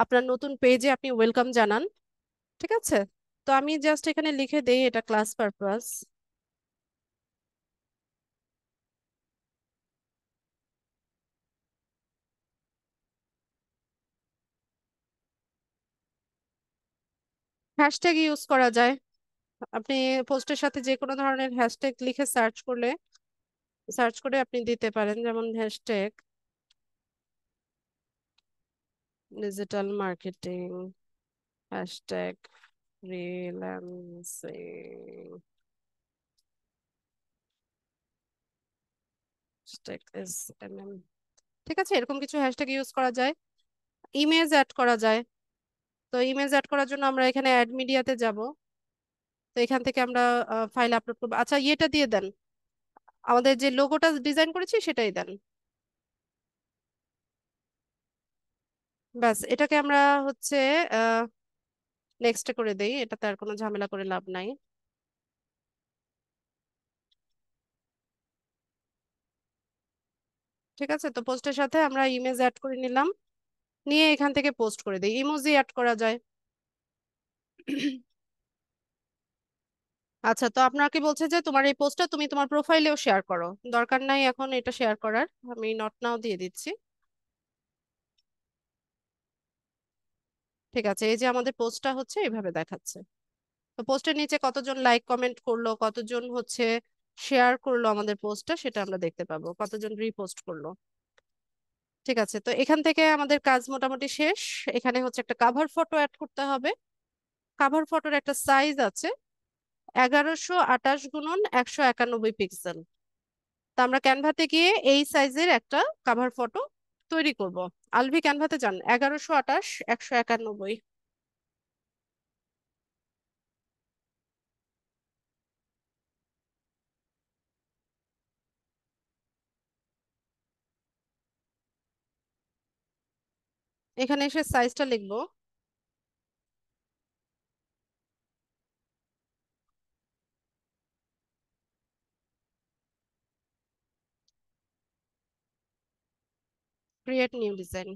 আপনার নতুন পেজে আপনি ওয়েলকাম জানান। ঠিক আছে, তো আমি জাস্ট এখানে লিখে দেই এটা ক্লাস পারপাস। হ্যাশট্যাগ ইউজ করা যায়, আপনি পোস্টের সাথে যে কোনো ধরনের হ্যাশট্যাগ লিখে সার্চ করে আপনি দিতে পারেন, যেমন hashtag digital marketing, hashtag freelancing, hashtag SMM. ঠিক আছে, এরকম কিছু হ্যাশট্যাগ ইউজ করা যায়। ইমেজ অ্যাড করা যায়। তো ইমেজ অ্যাড করার জন্য আমরা এখানে অ্যাড মিডিয়াতে যাব। তো এখান থেকে আমরা ফাইল আপলোড করবো। আচ্ছা, ইয়েটা দিয়ে দেন, আমাদের যে লোগোটা ডিজাইন করেছি সেটাই দেন। ব্যাস, এটাকে আমরা হচ্ছে নেক্সট করে দেই, এটাতে আর কোনো ঝামেলা করে লাভ নাই। ঠিক আছে, তো পোস্টের সাথে আমরা ইমেজ অ্যাড করে নিলাম, নিয়ে এখান থেকে পোস্ট করে দিই। ইমোজি অ্যাড করা যায়। আচ্ছা, তো আপনাকে বলছে যে তোমার এই পোস্টটা তুমি তোমার প্রোফাইলেও শেয়ার করো। দরকার নাই এখন এটা শেয়ার করার, আমি নট নাও দিয়ে দিচ্ছি। ঠিক আছে, এই যে আমাদের পোস্টটা হচ্ছে এইভাবে দেখাচ্ছে। তো পোস্টের নিচে কতজন লাইক কমেন্ট করলো, কতজন হচ্ছে শেয়ার করলো আমাদের পোস্টটা, সেটা আমরা দেখতে পাবো, কতজন রিপোস্ট করলো। ঠিক আছে, তো এখান থেকে আমাদের কাজ মোটামুটি শেষ। এখানে হচ্ছে একটা কাভার ফটো অ্যাড করতে হবে। কাভার ফটোর একটা সাইজ আছে 1128 গুণন 191 পিক্সেল। তো আমরা ক্যানভাতে গিয়ে এই সাইজের একটা কাভার ফটো তৈরি করব। আলভি ক্যানভাতে যান, 1128 191। এখানে এসে সাইজটা লিখবো। Create new design.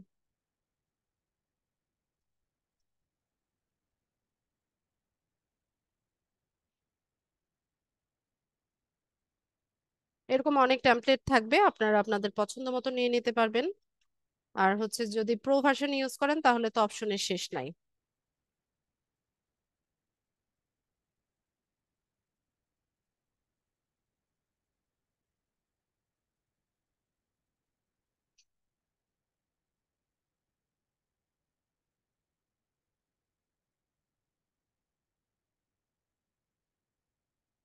এরকম অনেক টেমপ্লেট থাকবে, আপনারা আপনাদের পছন্দ মতো নিয়ে নিতে পারবেন। আর হচ্ছে যদি প্রো ভার্সন ইউজ করেন তাহলে তো অপশনের শেষ নাই।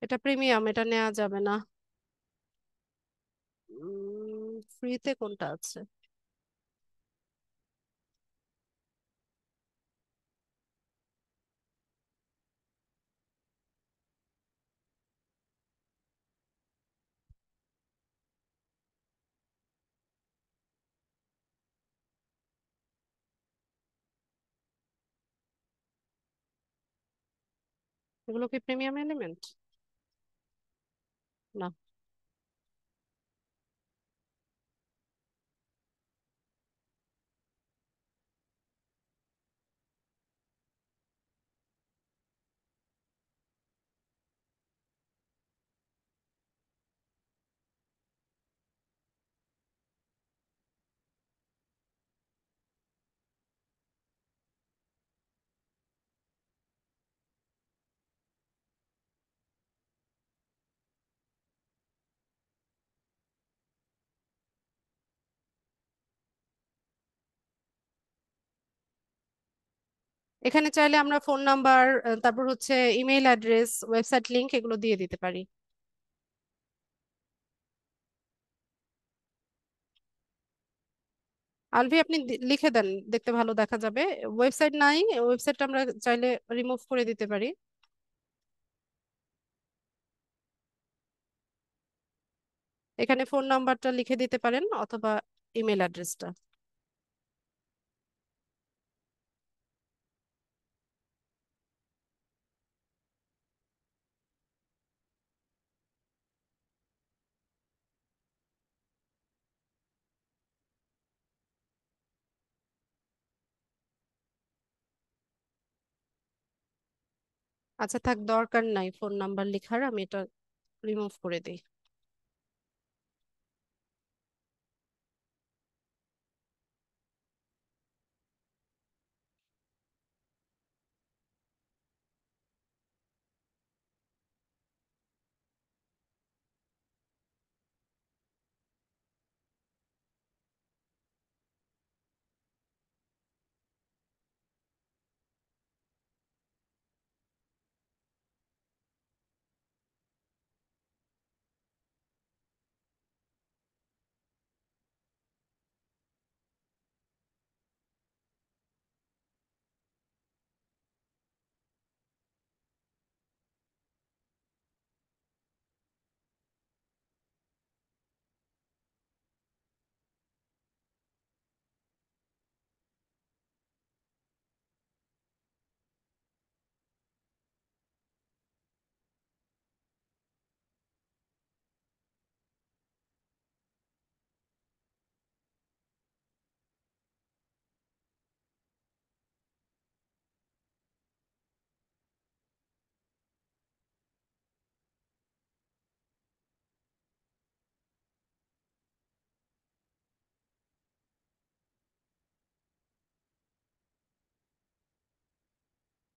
এটা প্রিমিয়াম, এটা নেওয়া যাবে না। ফ্রিতে কোনটা আছে? এগুলো কি প্রিমিয়াম এলিমেন্ট? না। এখানে চাইলে আমরা ফোন নাম্বার, তারপর হচ্ছে ইমেল অ্যাড্রেস, ওয়েবসাইট লিংক এগুলো দিয়ে দিতে পারি। আলভি আপনি লিখে দেন, দেখতে ভালো দেখা যাবে। ওয়েবসাইট নাই, ওয়েবসাইটটা আমরা চাইলে রিমুভ করে দিতে পারি। এখানে ফোন নাম্বারটা লিখে দিতে পারেন অথবা ইমেল অ্যাড্রেসটা। আচ্ছা থাক, দরকার নাই ফোন নাম্বার লেখার, আমি এটা রিমুভ করে দিই।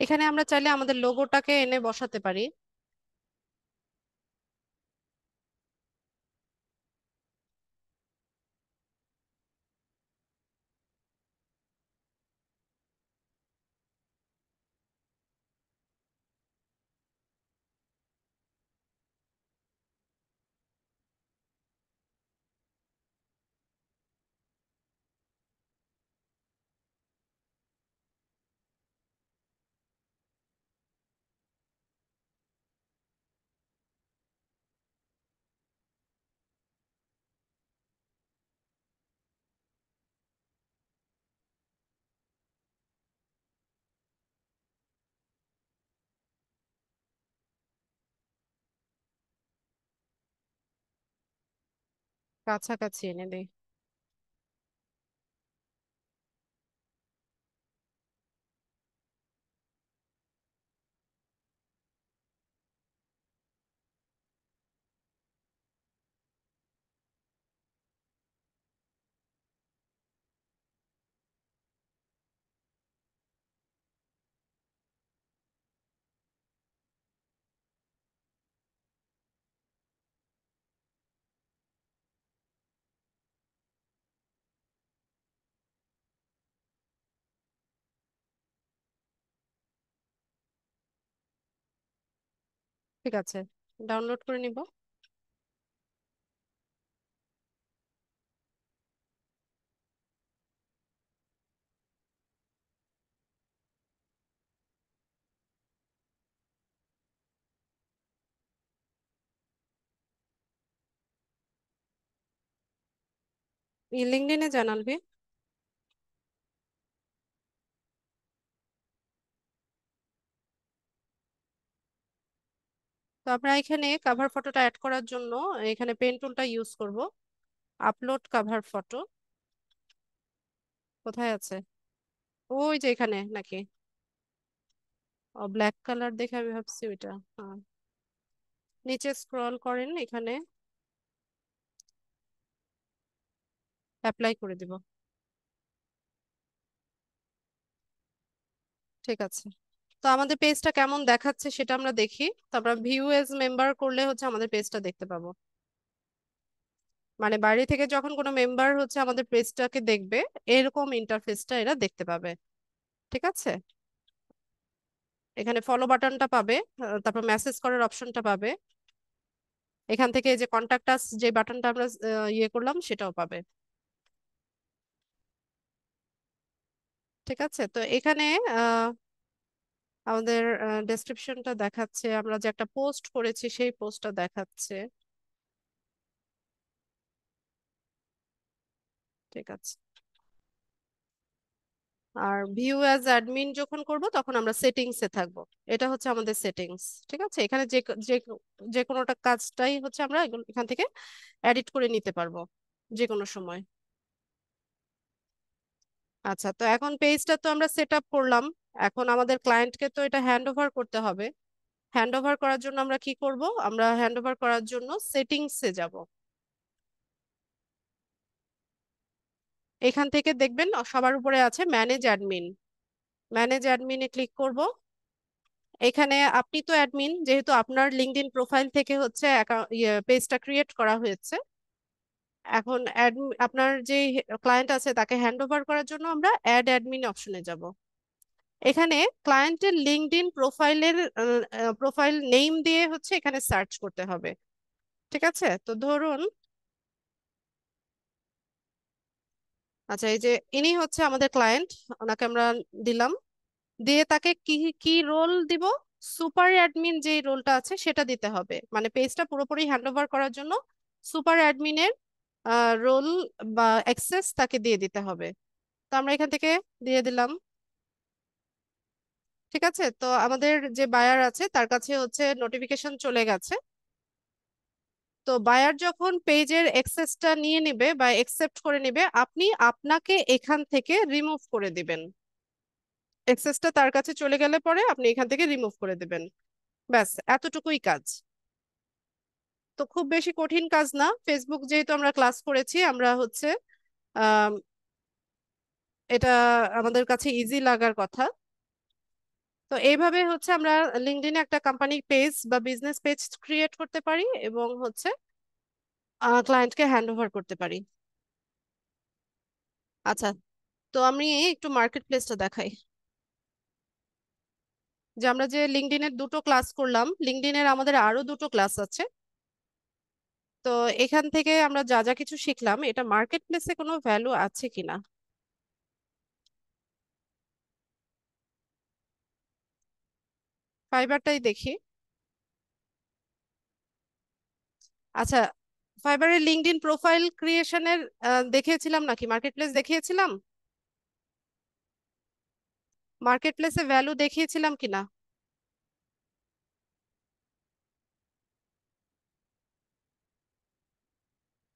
এখানে আমরা চাইলে আমাদের লোগোটাকে এনে বসাতে পারি। কাছাকাছি এনে দেই। ঠিক আছে, ডাউনলোড করে নিব। লিঙ্কডইনে জানালবি। তো আমরা এখানে কাভার ফটোটা অ্যাড করার জন্য এখানে পেন টুলটা ইউজ করব। আপলোড কাভার ফটো কোথায় আছে? ওই যে এখানে নাকি? ও, ব্ল্যাক কালার দেখে আমি ভাবছি ওইটা। হ্যাঁ, নিচে স্ক্রল করেন, এখানে অ্যাপ্লাই করে দিব। ঠিক আছে, তো আমাদের পেজটা কেমন দেখাচ্ছে সেটা আমরা দেখি। তারপর ভিউ এজ মেম্বার করলে হচ্ছে আমাদের পেজটা দেখতে পাবো। মানে বাইরে থেকে যখন কোনো মেম্বার হচ্ছে আমাদের পেজটাকে দেখবে, এরকম ইন্টারফেসটা এরা দেখতে পাবে। ঠিক আছে, এখানে ফলো বাটনটা পাবে, তারপর মেসেজ করার অপশনটা পাবে। এখান থেকে এই যে কন্টাক্ট আস যে বাটনটা আমরা ইয়ে করলাম সেটাও পাবে। ঠিক আছে, তো এখানে আহ, আমাদের ডেসক্রিপশনটা দেখাচ্ছে, আমরা যে একটা পোস্ট করেছি সেই পোস্টটা দেখাচ্ছে। ঠিক আছে, আর ভিউ অ্যাজ অ্যাডমিন যখন করব তখন আমরা সেটিংসে থাকবো। এটা হচ্ছে আমাদের সেটিংস। ঠিক আছে, এখানে যে যে কোনোটা কাজটাই হচ্ছে আমরা এখান থেকে এডিট করে নিতে পারবো যে কোনো সময়। আচ্ছা, তো এখন পেজটা তো আমরা সেট আপ করলাম। এখন আমাদের ক্লায়েন্টকে তো এটা হ্যান্ড ওভার করতে হবে। হ্যান্ড ওভার করার জন্য আমরা কি করব? আমরা হ্যান্ড ওভার করার জন্য সেটিংসে যাব। এখান থেকে দেখবেন সবার উপরে আছে ম্যানেজ অ্যাডমিন। ম্যানেজ অ্যাডমিনে ক্লিক করব। এখানে আপনি তো অ্যাডমিন, যেহেতু আপনার লিঙ্কডইন প্রোফাইল থেকে হচ্ছে পেজটা ক্রিয়েট করা হয়েছে। এখন আপনার যে ক্লায়েন্ট আছে তাকে হ্যান্ড ওভার করার জন্য আমরা অ্যাড অ্যাডমিন অপশনে যাব। এখানে ক্লায়েন্টের লিঙ্কডইন প্রোফাইলের প্রোফাইল নেম দিয়ে হচ্ছে এখানে সার্চ করতে হবে। ঠিক আছে, তো ধরুন, আচ্ছা এই যে ইনি হচ্ছে আমাদের ক্লায়েন্ট, ওনাকে আমরা দিলাম। দিয়ে তাকে কি কি রোল দিব? সুপার অ্যাডমিন যে রোলটা আছে সেটা দিতে হবে, মানে পেজটা পুরোপুরি হ্যান্ড ওভার করার জন্য সুপার অ্যাডমিনের রোল বা অ্যাক্সেস তাকে দিয়ে দিতে হবে। তো আমরা এখান থেকে দিয়ে দিলাম। ঠিক আছে, তো আমাদের যে বায়ার আছে তার কাছে হচ্ছে নোটিফিকেশন চলে গেছে। তো বায়ার যখন পেজের অ্যাক্সেসটা নিয়ে নেবে বা একসেপ্ট করে নেবে, আপনি আপনাকে এখান থেকে রিমুভ করে দিবেন। অ্যাক্সেসটা তার কাছে চলে গেলে পরে আপনি এখান থেকে রিমুভ করে দিবেন। ব্যাস, এতটুকুই কাজ। তো খুব বেশি কঠিন কাজ না। ফেসবুক যেহেতু আমরা ক্লাস করেছি, আমরা হচ্ছে আম, এটা আমাদের কাছে ইজি লাগার কথা। তো এইভাবে হচ্ছে আমরা লিঙ্কডইনে একটা কোম্পানি পেজ বা বিজনেস পেজ ক্রিয়েট করতে পারি এবং হচ্ছে ক্লায়েন্টকে হ্যান্ড ওভার করতে পারি। আচ্ছা, তো আমি একটু মার্কেট প্লেসটা দেখাই। যে আমরা যে লিঙ্কডইনের দুটো ক্লাস করলাম, লিঙ্কডইনের আমাদের আরো দুটো ক্লাস আছে। তো এখান থেকে আমরা যা যা কিছু শিখলাম, এটা মার্কেট প্লেসে কোনো ভ্যালু আছে কিনা। ফাইবারটাই দেখি। আচ্ছা, ফাইবারের লিঙ্কডইন প্রোফাইল ক্রিয়েশনের দেখিয়েছিলাম নাকি, মার্কেট প্লেস দেখিয়েছিলাম, মার্কেট প্লেসে ভ্যালু দেখিয়েছিলাম কিনা।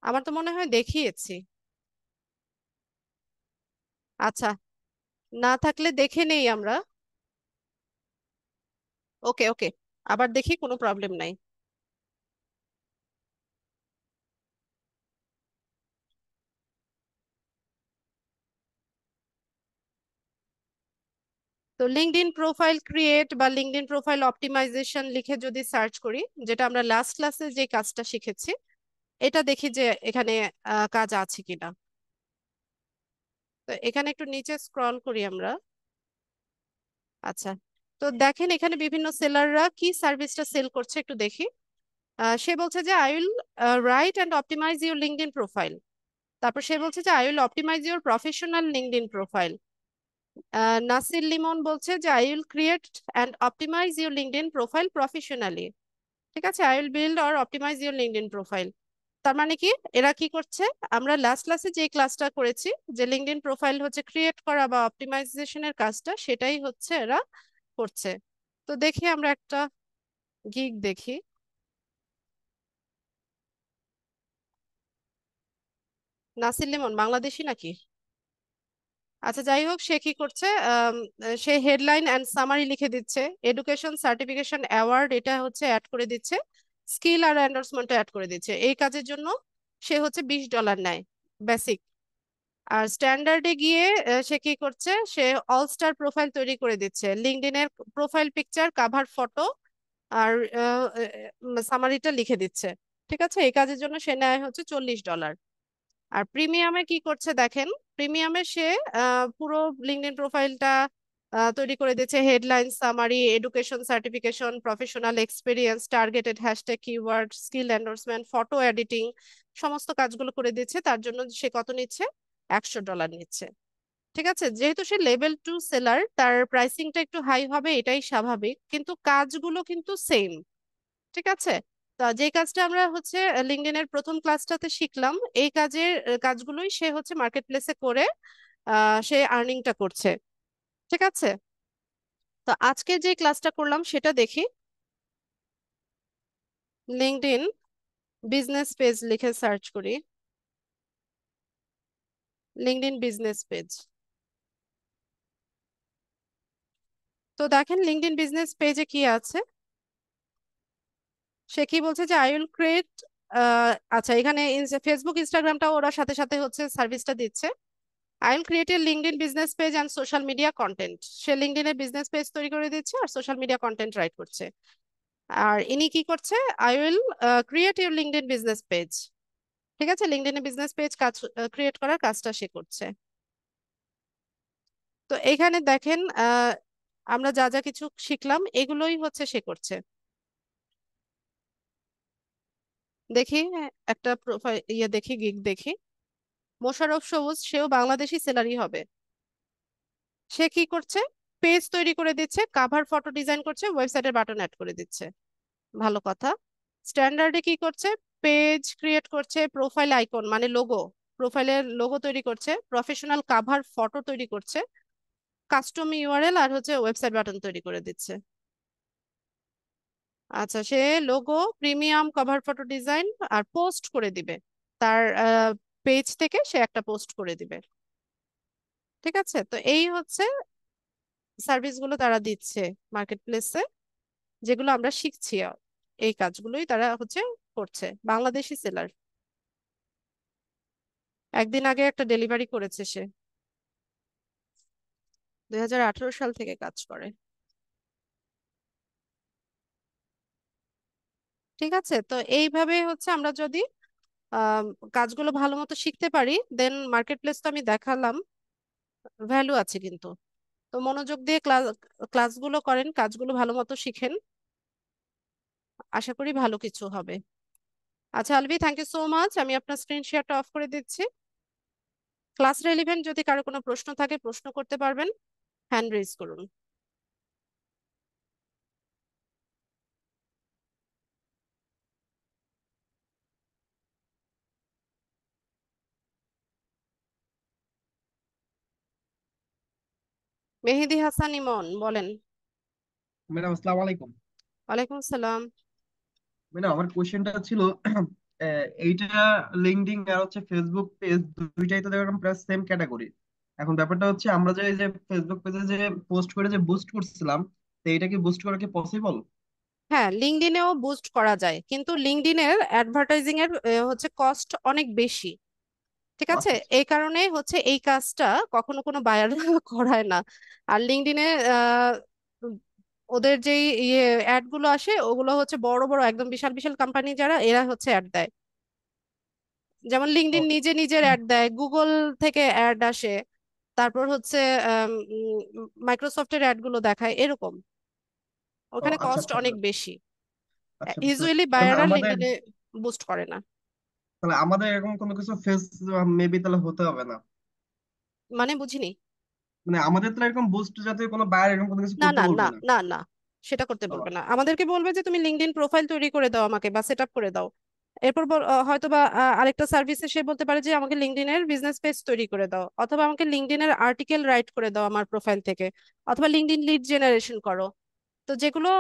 আমার তো মনে হয় দেখিয়েছি। আচ্ছা, না থাকলে দেখে নেই আমরা। ওকে ওকে, আবার দেখি, কোনো প্রবলেম নাই। তো লিঙ্কডইন প্রোফাইল ক্রিয়েট বা লিঙ্কডইন প্রোফাইল অপটিমাইজেশন লিখে যদি সার্চ করি, যেটা আমরা লাস্ট ক্লাসে যে কাজটা শিখেছি, এটা দেখি যে এখানে কাজ আছে কিনা। তো এখানে একটু নিচে স্ক্রল করি আমরা। আচ্ছা, তো দেখেন এখানে বিভিন্ন সেলাররা কি সার্ভিসটা সেল করছে একটু দেখি। সে বলছে যে I will write and optimise your LinkedIn profile. তারপর সে বলছে যে I will optimise your professional LinkedIn profile. Nasir Limon বলছে যে I will create and optimise your LinkedIn profile professionally. ঠিক আছে, I will build or optimise your LinkedIn profile. তার মানে কি, এরা কি করছে, আমরা লাস্ট ক্লাসে যে ক্লাসটা করেছি, যে লিঙ্কডইন প্রোফাইল হচ্ছে ক্রিয়েট করা বা অপটিমাইজেশনের কাজটা, সেটাই হচ্ছে এরা করছে। তো দেখি আমরা একটা গিগ দেখি। নাসির লিমন বাংলাদেশি নাকি? আচ্ছা, যাই হোক, সে কি করছে, সে হেডলাইন অ্যান্ড সামারি লিখে দিচ্ছে, এডুকেশন সার্টিফিকেশন অ্যাওয়ার্ড এটা হচ্ছে অ্যাড করে দিচ্ছে, স্কিল আর এন্ডোর্সমেন্ট অ্যাড করে দিচ্ছে। এই কাজের জন্য সে হচ্ছে $20 নেয়, বেসিক। আর স্ট্যান্ডার্ডে গিয়ে সে কি করছে, সে অল স্টার প্রোফাইল তৈরি করে দিচ্ছে, লিঙ্কডইনের প্রোফাইল পিকচার, কাভার ফটো আর সামারিটা লিখে দিচ্ছে। ঠিক আছে, এই কাজের জন্য সে নেয় হচ্ছে $40। আর প্রিমিয়ামে কি করছে দেখেন, প্রিমিয়ামে সে পুরো লিঙ্কডইন প্রোফাইলটা তৈরি করে দিয়েছে, headline, summary, education certification, professional experience, targeted hashtag, keyword, skill endorsement, photo editing, সমস্ত কাজগুলো করে দিচ্ছে। তার জন্য সে কত নিচ্ছে, $100 নিচ্ছে। ঠিক আছে, যেহেতু সে লেভেল 2 সেলার, তার প্রাইসিংটা একটু হাই হবে, এটাই স্বাভাবিক, কিন্তু কাজগুলো কিন্তু সেম। ঠিক আছে, তা যে কাজটা আমরা হচ্ছে লিঙ্কডইনের প্রথম ক্লাসটাতে শিখলাম, এই কাজের কাজগুলোই সে হচ্ছে মার্কেট প্লেসে করে সে আর্নিংটা করছে। ঠিক আছে, তো আজকে যে ক্লাসটা করলাম সেটা দেখি। লিঙ্কডইন বিজনেস পেজ লিখে সার্চ করি, লিঙ্কডইন বিজনেস পেজ। তো দেখেন লিঙ্কডইন বিজনেস পেজে কি আছে। সে কি বলছে যে আই উইল ক্রিয়েট, আচ্ছা এখানে ফেসবুক ইনস্টাগ্রামটা ওরা সাথে সাথে হচ্ছে সার্ভিসটা দিচ্ছে। I will create a LinkedIn business page and social media content. সে লিঙ্কডইনে বিজনেস পেজ তৈরি করে দিচ্ছে আর সোশ্যাল মিডিয়া কন্টেন্ট রাইট করছে। আর ইনি কি করছে, I will create your LinkedIn business page. ঠিক আছে, লিঙ্কডইনে বিজনেস পেজ কাজ ক্রিয়েট করার কাজটা সে করছে। তো এখানে দেখেন আমরা যা যা কিছু শিখলাম এগুলোই হচ্ছে সে করছে। দেখি একটা প্রোফাইল দেখি, গিগ দেখি। মোশাররফ সবুজ, সেও বাংলাদেশি সেলারই হবে। সে কি করছে, পেজ তৈরি করে দিচ্ছে, কাভার ফটো ডিজাইন করছে, ওয়েবসাইটের বাটন অ্যাড করে দিচ্ছে। ভালো কথা। স্ট্যান্ডার্ডে কি করছে, পেজ ক্রিয়েট করছে, প্রোফাইল আইকন মানে লোগো, প্রোফাইলের লোগো তৈরি করছে, প্রফেশনাল কাভার ফটো তৈরি করছে, কাস্টম ইউআরএল আর হচ্ছে ওয়েবসাইট বাটন তৈরি করে দিচ্ছে। আচ্ছা, সে logo, premium cover photo design আর পোস্ট করে দিবে, তার পেজ থেকে সে একটা পোস্ট করে দিবে। ঠিক আছে, তো এই হচ্ছে সার্ভিসগুলো তারা দিচ্ছে মার্কেট প্লেসে, যেগুলো আমরা শিখছি। এই কাজগুলোই তারা হচ্ছে করছে, বাংলাদেশি সেলার। একদিন আগে একটা ডেলিভারি করেছে সে, 2018 সাল থেকে কাজ করে। ঠিক আছে, তো এইভাবে হচ্ছে আমরা যদি আহ, কাজগুলো ভালো মতো শিখতে পারি, দেন মার্কেট প্লেস তো আমি দেখালাম ভ্যালু আছে কিন্তু। তো মনোযোগ দিয়ে ক্লাসগুলো করেন, কাজগুলো ভালো মতো শিখেন, আশা করি ভালো কিছু হবে। আচ্ছা Alvi, thank you so much. আমি আপনার স্ক্রিন শেয়ারটা অফ করে দিচ্ছি। ক্লাস রেলিভেন্ট যদি কারো কোনো প্রশ্ন থাকে প্রশ্ন করতে পারবেন, হ্যান্ড রেজ করুন। মেহেদি হাসান ইমন বলেন। ম্যাডাম আসসালামু আলাইকুম। ওয়ালাইকুম সালাম। ম্যাডাম আমার কোশ্চেনটা ছিল এইটা লিঙ্কডইন আর হচ্ছে ফেসবুক পেজ দুইটাই তো দেখলাম প্রায় সেম ক্যাটাগরি। এখন ব্যাপারটা হচ্ছে আমরা যে এই যে ফেসবুক পেজে যে পোস্ট করে যে বুস্ট করছিলাম, তো এইটা কি বুস্ট করা কি পসিবল? হ্যাঁ, লিঙ্কডইনেও বুস্ট করা যায়, কিন্তু লিঙ্কডইনের অ্যাডভার্টাইজিং এর হচ্ছে কস্ট অনেক বেশি। ঠিক আছে, আচ্ছা আচ্ছা। এই কারণে হচ্ছে এই কাজটা কখনো কোনো বায়ার করায় না। আর লিঙ্কডইনে ওদের যে ইয়ে অ্যাড গুলো আসে ওগুলো হচ্ছে বড় বড় একদম বিশাল বিশাল কোম্পানি যারা, এরা হচ্ছে অ্যাড দেয়। যেমন লিঙ্কডইন ও নিজে নিজের অ্যাড দেয়, গুগল থেকে অ্যাড আসে, তারপর হচ্ছে মাইক্রোসফটের অ্যাড গুলো দেখায় এরকম। ও ওখানে আচ্ছা কস্ট আচ্ছা অনেক ম্যাডাম। বেশি। আচ্ছা বুঝতে পারছি। ইউজুয়ালি তাহলে বায়াররা আমাদের লিঙ্কডইনে বুস্ট করে না। তাহলে আমাদের এরকম কোনো কিছু ফেস মেবি তাহলে হতে হবে না। মানে বুঝিনি। মানে আমাদের তাহলে এরকম বুস্ট জাতীয় কোনো বায়ার এরকম কোনো কিছু না করতে না না বলবে না। না না, সেটা করতে ও বলবে না, আমাদেরকে বলবে যে তুমি লিঙ্কডইন প্রোফাইল তৈরি করে দাও আমাকে বা সেট আপ করে দাও। এরপর হয়তো বা আরেকটা সার্ভিসে সে বলতে পারে যে আমাকে লিঙ্কডইনের বিজনেস পেজ তৈরি করে দাও, অথবা আমাকে লিঙ্কডইনের আর্টিকেল রাইট করে দাও আমার প্রোফাইল থেকে, অথবা লিঙ্কডইন লিড জেনারেশন করো। তো যেগুলো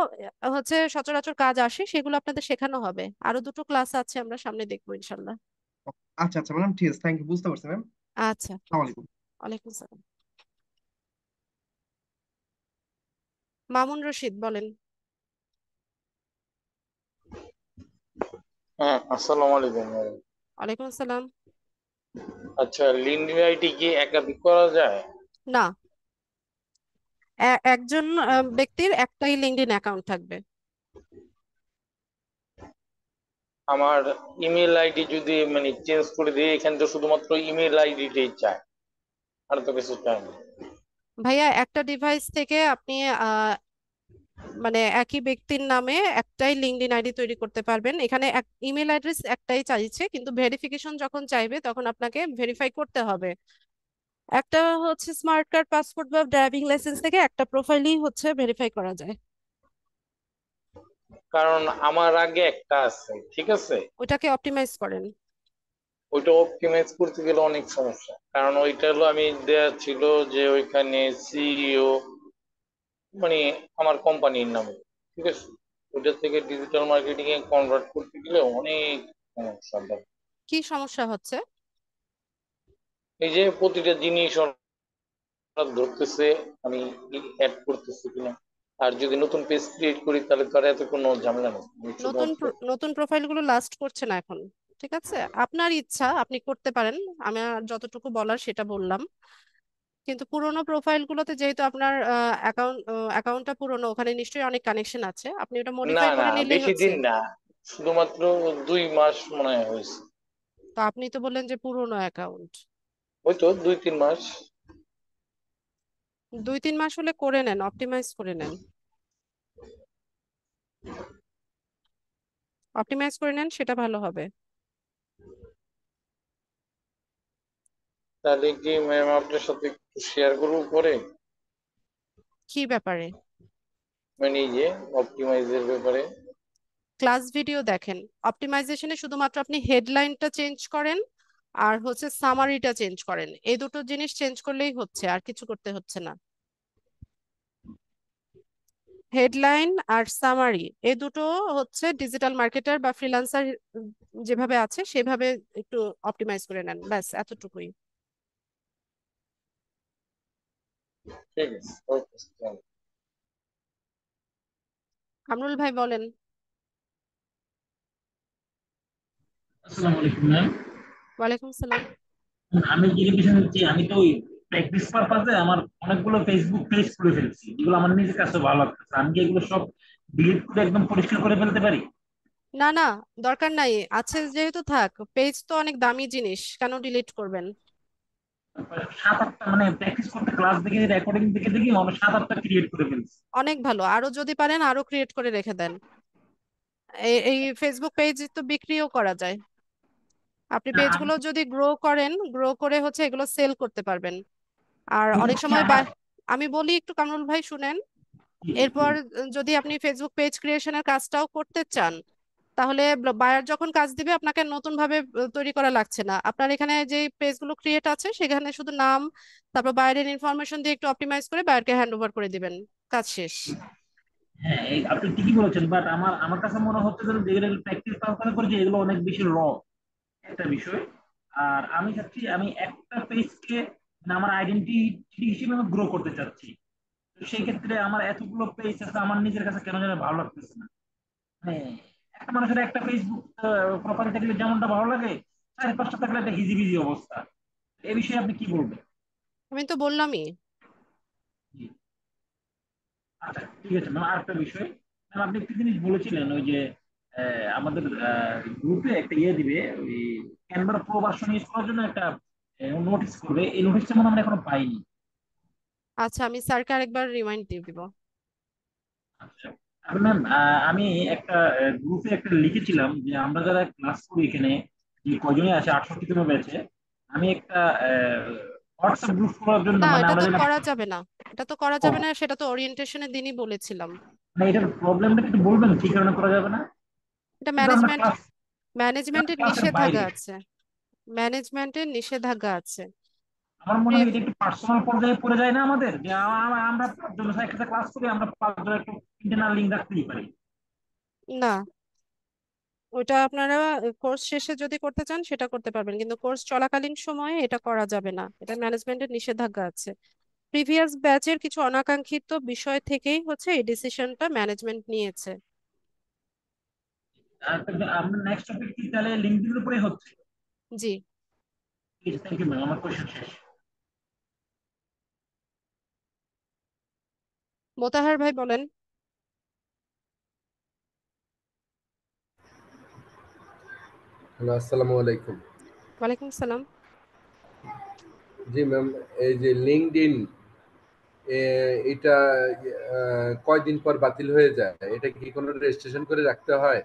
হচ্ছে সচরাচর কাজ আসে সেগুলো আপনাদের শেখানো হবে। আরো দুটো ক্লাস আছে, আমরা সামনে দেখবো ইনশাল্লাহ। আচ্ছা আচ্ছা ম্যাডাম, ঠিক আছে, থ্যাংক ইউ, বুঝতে পারছি ম্যাম। আচ্ছা, আসসালামু আলাইকুম। ওয়ালাইকুম আসসালাম। মামুন রশিদ বলেন। হ্যাঁ, আসসালামু আলাইকুম। ওয়ালাইকুম আসসালাম। আচ্ছা, লিঙ্কডইন আইডি কি একাধিক করা যায়? না, একজন ব্যক্তির একটাই লিঙ্কডইন অ্যাকাউন্ট থাকবে। আমার ইমেল আইডি যদি মানে চেঞ্জ করে দিই, এখানে তো শুধুমাত্র ইমেল আইডিটাই চায়, আর তো কিছু চায় না। ভাইয়া একটা ডিভাইস থেকে আপনি আহ, মানে একই ব্যক্তির নামে একটাই লিঙ্কডইন আইডি তৈরি করতে পারবেন। এখানে ইমেল অ্যাড্রেস একটাই চাইছে, কিন্তু ভেরিফিকেশন যখন চাইবে তখন আপনাকে ভেরিফাই করতে হবে। একটা হচ্ছে স্মার্ট কার্ড, পাসপোর্ট বা ড্রাইভিং লাইসেন্স থেকে একটা প্রোফাইলই হচ্ছে ভেরিফাই করা যায়। কারণ আমার আগে একটা আছে, ঠিক আছে। ওটাকে অপটিমাইজ করেন। ওইটা অপটিমাইজ করতে গেলে অনেক সমস্যা, কারণ ওইটা হলো আমি দেয়া ছিল যে ওইখানে সিইও মানে আমার কোম্পানির নামে, ঠিক আছে। ওইটা থেকে ডিজিটাল মার্কেটিং এ কনভার্ট করতে গেলে অনেক সমস্যা। কি সমস্যা হচ্ছে? এই যে প্রতিটা জিনিস ধরতেছে আমি অ্যাড করতেছি কিনা। আর যদি নতুন পেজ ক্রিয়েট করি তাহলে তো আর এত কোনো ঝামেলা নেই, আমি শুধুমাত্র নতুন প্রোফাইলগুলো লাস্ট করছে না এখন। ঠিক আছে, আপনার ইচ্ছা, আপনি করতে পারেন। আমি আর যতটুকু বলার সেটা বললাম। কিন্তু পুরোনো প্রোফাইলগুলোতে যেহেতু আপনার অ্যাকাউন্টটা পুরোনো, ওখানে নিশ্চয়ই অনেক কানেকশন আছে, আপনি ওটা না মডিফাই না করে নিলেই বেশি হচ্ছে। দিন না, শুধুমাত্র 2 মাস মনে হয় হয়েছে। তো আপনি তো বললেন যে পুরোনো অ্যাকাউন্ট। ওই তো 2-3 মাস। 2-3 মাস হলে করে নেন, অপটিমাইজ করে নেন। অপটিমাইজ করে নেন, সেটা ভালো হবে। তাহলে কি ম্যাম আপনার সাথে একটু শেয়ার করবো পরে, কি ব্যাপারে? মানে এই যে অপটিমাইজের ব্যাপারে। ক্লাস ভিডিও দেখেন। অপটিমাইজেশনে শুধুমাত্র আপনি হেডলাইনটা চেঞ্জ করেন আর হচ্ছে সামারিটা চেঞ্জ করেন, এই দুটো জিনিস চেঞ্জ করলেই হচ্ছে, আর কিছু করতে হচ্ছে না। হেডলাইন আর সামারি, এই দুটো হচ্ছে ডিজিটাল মার্কেটার বা ফ্রিল্যান্সার যেভাবে আছে সেভাবে একটু অপটিমাইজ করে নেন, ব্যাস এতটুকুই। ঠিক আছে, ওকে। কামরুল ভাই বলেন। আসসালামু আলাইকুম ম্যাম। ওয়ালাইকুম সালাম। আমি এডুকেশন হচ্ছে, আমি তো ওই প্র্যাকটিস পারপাসে আমার অনেকগুলো ফেসবুক পেজ খুলে ফেলছি, যেগুলো আমার নিজের কাছে ভালো লাগতেছে। আমি কি এগুলো সব ডিলিট করে একদম পরিষ্কার করে ফেলতে পারি? না না, দরকার নাই, আছে যেহেতু থাক। পেজ তো অনেক দামি জিনিস, কেন ডিলিট করবেন? 7-8টা মানে প্র্যাকটিস করতে ক্লাস দেখে রেকর্ডিং দেখে দেখি মানুষ 7-8টা ক্রিয়েট করে ফেলছে। অনেক ভালো, আরো যদি পারেন আরো ক্রিয়েট করে রেখে দেন। এই ফেসবুক পেজ তো বিক্রিও করা যায়। আপনি না আমি পেজগুলো যদি গ্রো করেন, গ্রো করে হচ্ছে এগুলো সেল করতে পারবেন। আর এটা অনেক কি সময় আমার আমি বলি একটু, কামরুল ভাই শুনেন। কি এরপর যদি আপনি ফেসবুক পেজ ক্রিয়েশনের কাজটাও করতে চান, তাহলে বায়ার যখন কাজ দিবে আপনাকে নতুন ভাবে তৈরি করা লাগছে না। আপনার এখানে যে পেজগুলো ক্রিয়েট আছে সেখানে শুধু নাম, তারপর বায়ারের ইনফরমেশন দিয়ে একটু অপটিমাইজ করে বায়ারকে হ্যান্ড ওভার করে দিবেন, কাজ শেষ। হ্যাঁ আপনি ঠিকই বলেছেন, বাট আমার আমার কাছে মনে হচ্ছে যে যেগুলো প্র্যাকটিস করে যে এগুলো অনেক বেশি একটা বিষয়। আর আমি চাচ্ছি আমি একটা পেজকে আমার আইডেন্টিটি হিসেবে আমি গ্রো করতে চাচ্ছি। তো সেই ক্ষেত্রে আমার এতগুলো পেজ আছে, আমার নিজের কাছে কেন যেন ভালো লাগতেছে না। মানে একটা মানুষের একটা ফেসবুক প্রোফাইল থাকলে যেমনটা ভালো লাগে, 4-5টা থাকলে একটা হিজিবিজি অবস্থা। এই বিষয়ে আপনি কি বলবেন? আমি তো বললামই। জি। আচ্ছা ঠিক আছে ম্যাম, আরেকটা বিষয়। ম্যাম আপনি একটা জিনিস বলেছিলেন ওই যে আমাদের গ্রুপে একটা দিবে ওই ক্যানভা প্রো ভার্সন ইউজ করার জন্য একটা নোটিস করবে, এই নোটিসটা মনে হয় আমরা এখনো পাইনি। আচ্ছা, আমি স্যারকে আরেকবার রিমাইন্ড দিয়ে দিব। আচ্ছা আর ম্যাম আমি একটা গ্রুপে একটা লিখেছিলাম যে আমরা যারা ক্লাস করি এখানে যে কজনই আছে 68তম ব্যাচে, আমি একটা হোয়াটসঅ্যাপ গ্রুপ করার জন্য না, মানে এটা আমরা তো যারা করা যাবে না। এটা তো করা যাবে না, সেটা তো ওরিয়েন্টেশনের দিনই বলেছিলাম। মানে এটার প্রবলেমটা একটু বলবেন কি কারণে করা যাবে না? এটা কিন্তু আমরা ম্যানেজমেন্টের ক্লাসের নিষেধাজ্ঞা বাইরে, আছে। ম্যানেজমেন্টের নিষেধাজ্ঞা আছে। আমার মনে হয় প্রি- এটা একটু পার্সোনাল পর্যায়ে পড়ে যায় না আমাদের, যে আমরা 5 জন একসাথে ক্লাস করি, আমরা 5 জন একটু ইন্টারনাল লিঙ্ক রাখতেই পারি। না, ওটা আপনারা কোর্স শেষে যদি করতে চান সেটা করতে পারবেন, কিন্তু কোর্স চলাকালীন সময়ে এটা করা যাবে না, এটা ম্যানেজমেন্টের নিষেধাজ্ঞা আছে। প্রিভিয়াস ব্যাচের কিছু অনাকাঙ্ক্ষিত বিষয় থেকেই হচ্ছে এই ডিসিশনটা ম্যানেজমেন্ট নিয়েছে। আর আমরা নেক্সট টপিক কি তাহলে লিঙ্কডইনের উপরে হচ্ছে? জি। ঠিক আছে, থ্যাংক ইউ ম্যাম, আমার কোশ্চেন শেষ। মোতাহার ভাই বলেন। হ্যালো, আসসালামু আলাইকুম। ওয়ালাইকুম সালাম। জি ম্যাম, এই যে লিঙ্কডইন এটা কয়দিন পর বাতিল হয়ে যায়? এটা কি কোনো রেজিস্ট্রেশন করে রাখতে হয়?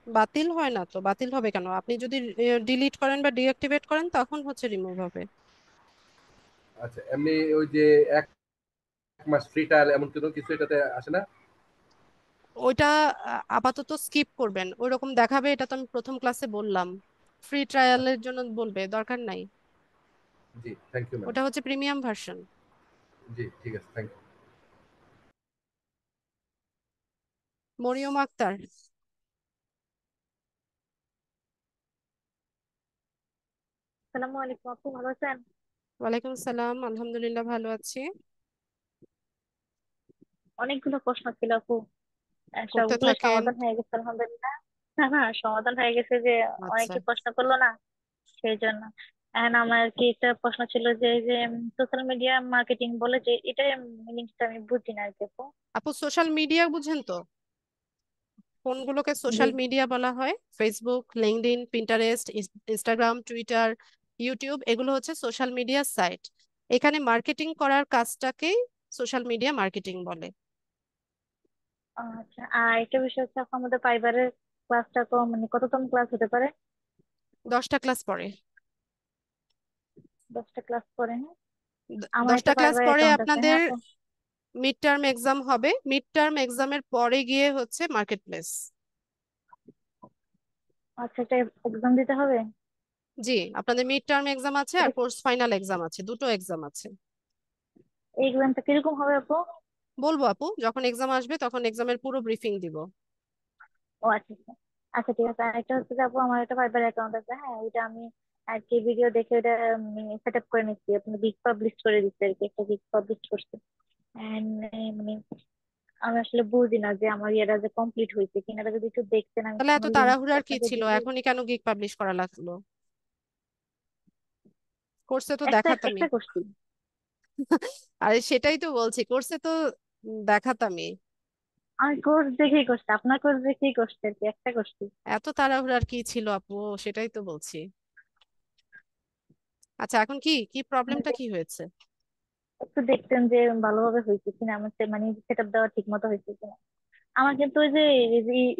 বাতিল হয় না তো, বাতিল হবে কেন? আপনি যদি ডিলিট করেন বা ডিঅ্যাক্টিভেট করেন তখন হচ্ছে রিমুভ হবে। আচ্ছা, এমনি ওই যে 1 মাস ফ্রি ট্রায়াল এমন কোনো কিছু এটাতে আসে না? ওইটা আপাতত স্কিপ করবেন, ওইরকম দেখাবে, এটা তো আমি প্রথম ক্লাসে বললাম। ফ্রি ট্রায়ালের জন্য বলবে, দরকার নাই। জি, থ্যাংক ইউ ম্যাম। ওটা হচ্ছে প্রিমিয়াম ভার্সন। জি, ঠিক আছে, থ্যাংক ইউ। মরিয়ম আক্তার। আসসালামু আলাইকুম আপু, ভালো আছেন? ওয়ালাইকুম সালাম, আলহামদুলিল্লাহ ভালো আছি। অনেকগুলো প্রশ্ন ছিল আপু, করতে সবগুলো থাকেন। সমাধান হয়ে গেছে আলহামদুলিল্লাহ। না না, সমাধান হয়ে গেছে যে আচ্ছা, অনেকে প্রশ্ন করলো না, সেই জন্য। এখন আমার কি একটা প্রশ্ন ছিল যে সোশ্যাল মিডিয়া মার্কেটিং বলে যে এটা মিনিংসটা আমি বুঝি না আর কি আপু। আপু সোশ্যাল মিডিয়া বুঝেন তো? কোনগুলোকে জি। সোশ্যাল মিডিয়া বলা হয়? Facebook, LinkedIn, Pinterest, Instagram, Twitter, YouTube, এগুলো হচ্ছে সোশ্যাল মিডিয়া সাইট। এখানে মার্কেটিং করার কাজটাকেই সোশ্যাল মিডিয়া মার্কেটিং বলে। আচ্ছা, আর একটা বিষয় হচ্ছে আপু, আমাদের ফাইবারের ক্লাসটা তো মানে কততম ক্লাস হতে পারে? 10টা ক্লাস পরে। 10টা ক্লাস পরে, হ্যাঁ। আমার একটা 10টা ক্লাস ফাইবার পরে অ্যাকাউন্ট আছে, হ্যাঁ আপনাদের আপু। মিড টার্ম এক্সাম হবে, মিড টার্ম এক্সামের পরে গিয়ে হচ্ছে মার্কেট প্লেস। আচ্ছা, এটা এক্সাম দিতে হবে? জি, আপনাদের মিড টার্ম এক্সাম আছে আর এটা কোর্স ফাইনাল এক্সাম আছে, দুটো এক্সাম আছে। এই এক্সামটা কিরকম হবে আপু? বলবো আপু, যখন এক্সাম আসবে তখন এক্সামের পুরো ব্রিফিং দিব। ও আচ্ছা আচ্ছা। আচ্ছা ঠিক আছে, আরেকটা হচ্ছে যে আপু, আমার একটা ফাইবার অ্যাকাউন্ট আছে, হ্যাঁ। ওইটা আমি আর কি ভিডিও দেখে ওটা সেট আপ করে নিচ্ছি, আপনি গিগ পাবলিশ করে দিচ্ছি আর কি, একটা গিগ পাবলিশ করছে। And, মানে আমি আসলে বুঝি না যে আমার ইয়েটা যে কমপ্লিট হয়েছে কিনা, এটা যদি একটু দেখতেন, আমি তাহলে কোনো এত লিঙ্ক তাড়াহুড়ার কি আপনাকে ছিল? দিবি। এখনই কেন গিগ পাবলিশ করা লাগলো? কোর্সে তো একটা দেখাতামই। একটা করছি। আরে সেটাই তো বলছি, কোর্সে তো দেখাতামই। আমি কোর্স দেখেই করছি, আপনার কোর্স দেখেই করছি আর কি, একটা করছি। এত তাড়াহুড়ার কি ছিল আপু, সেটাই তো বলছি। আচ্ছা, এখন কি কি মানে প্রবলেমটা কি হয়েছে? একটু দেখতেন যে ভালোভাবে হয়েছে কিনা, আমার মানে সেট আপ দেওয়া ঠিক মতো হয়েছে কিনা। আমার কিন্তু ওই যে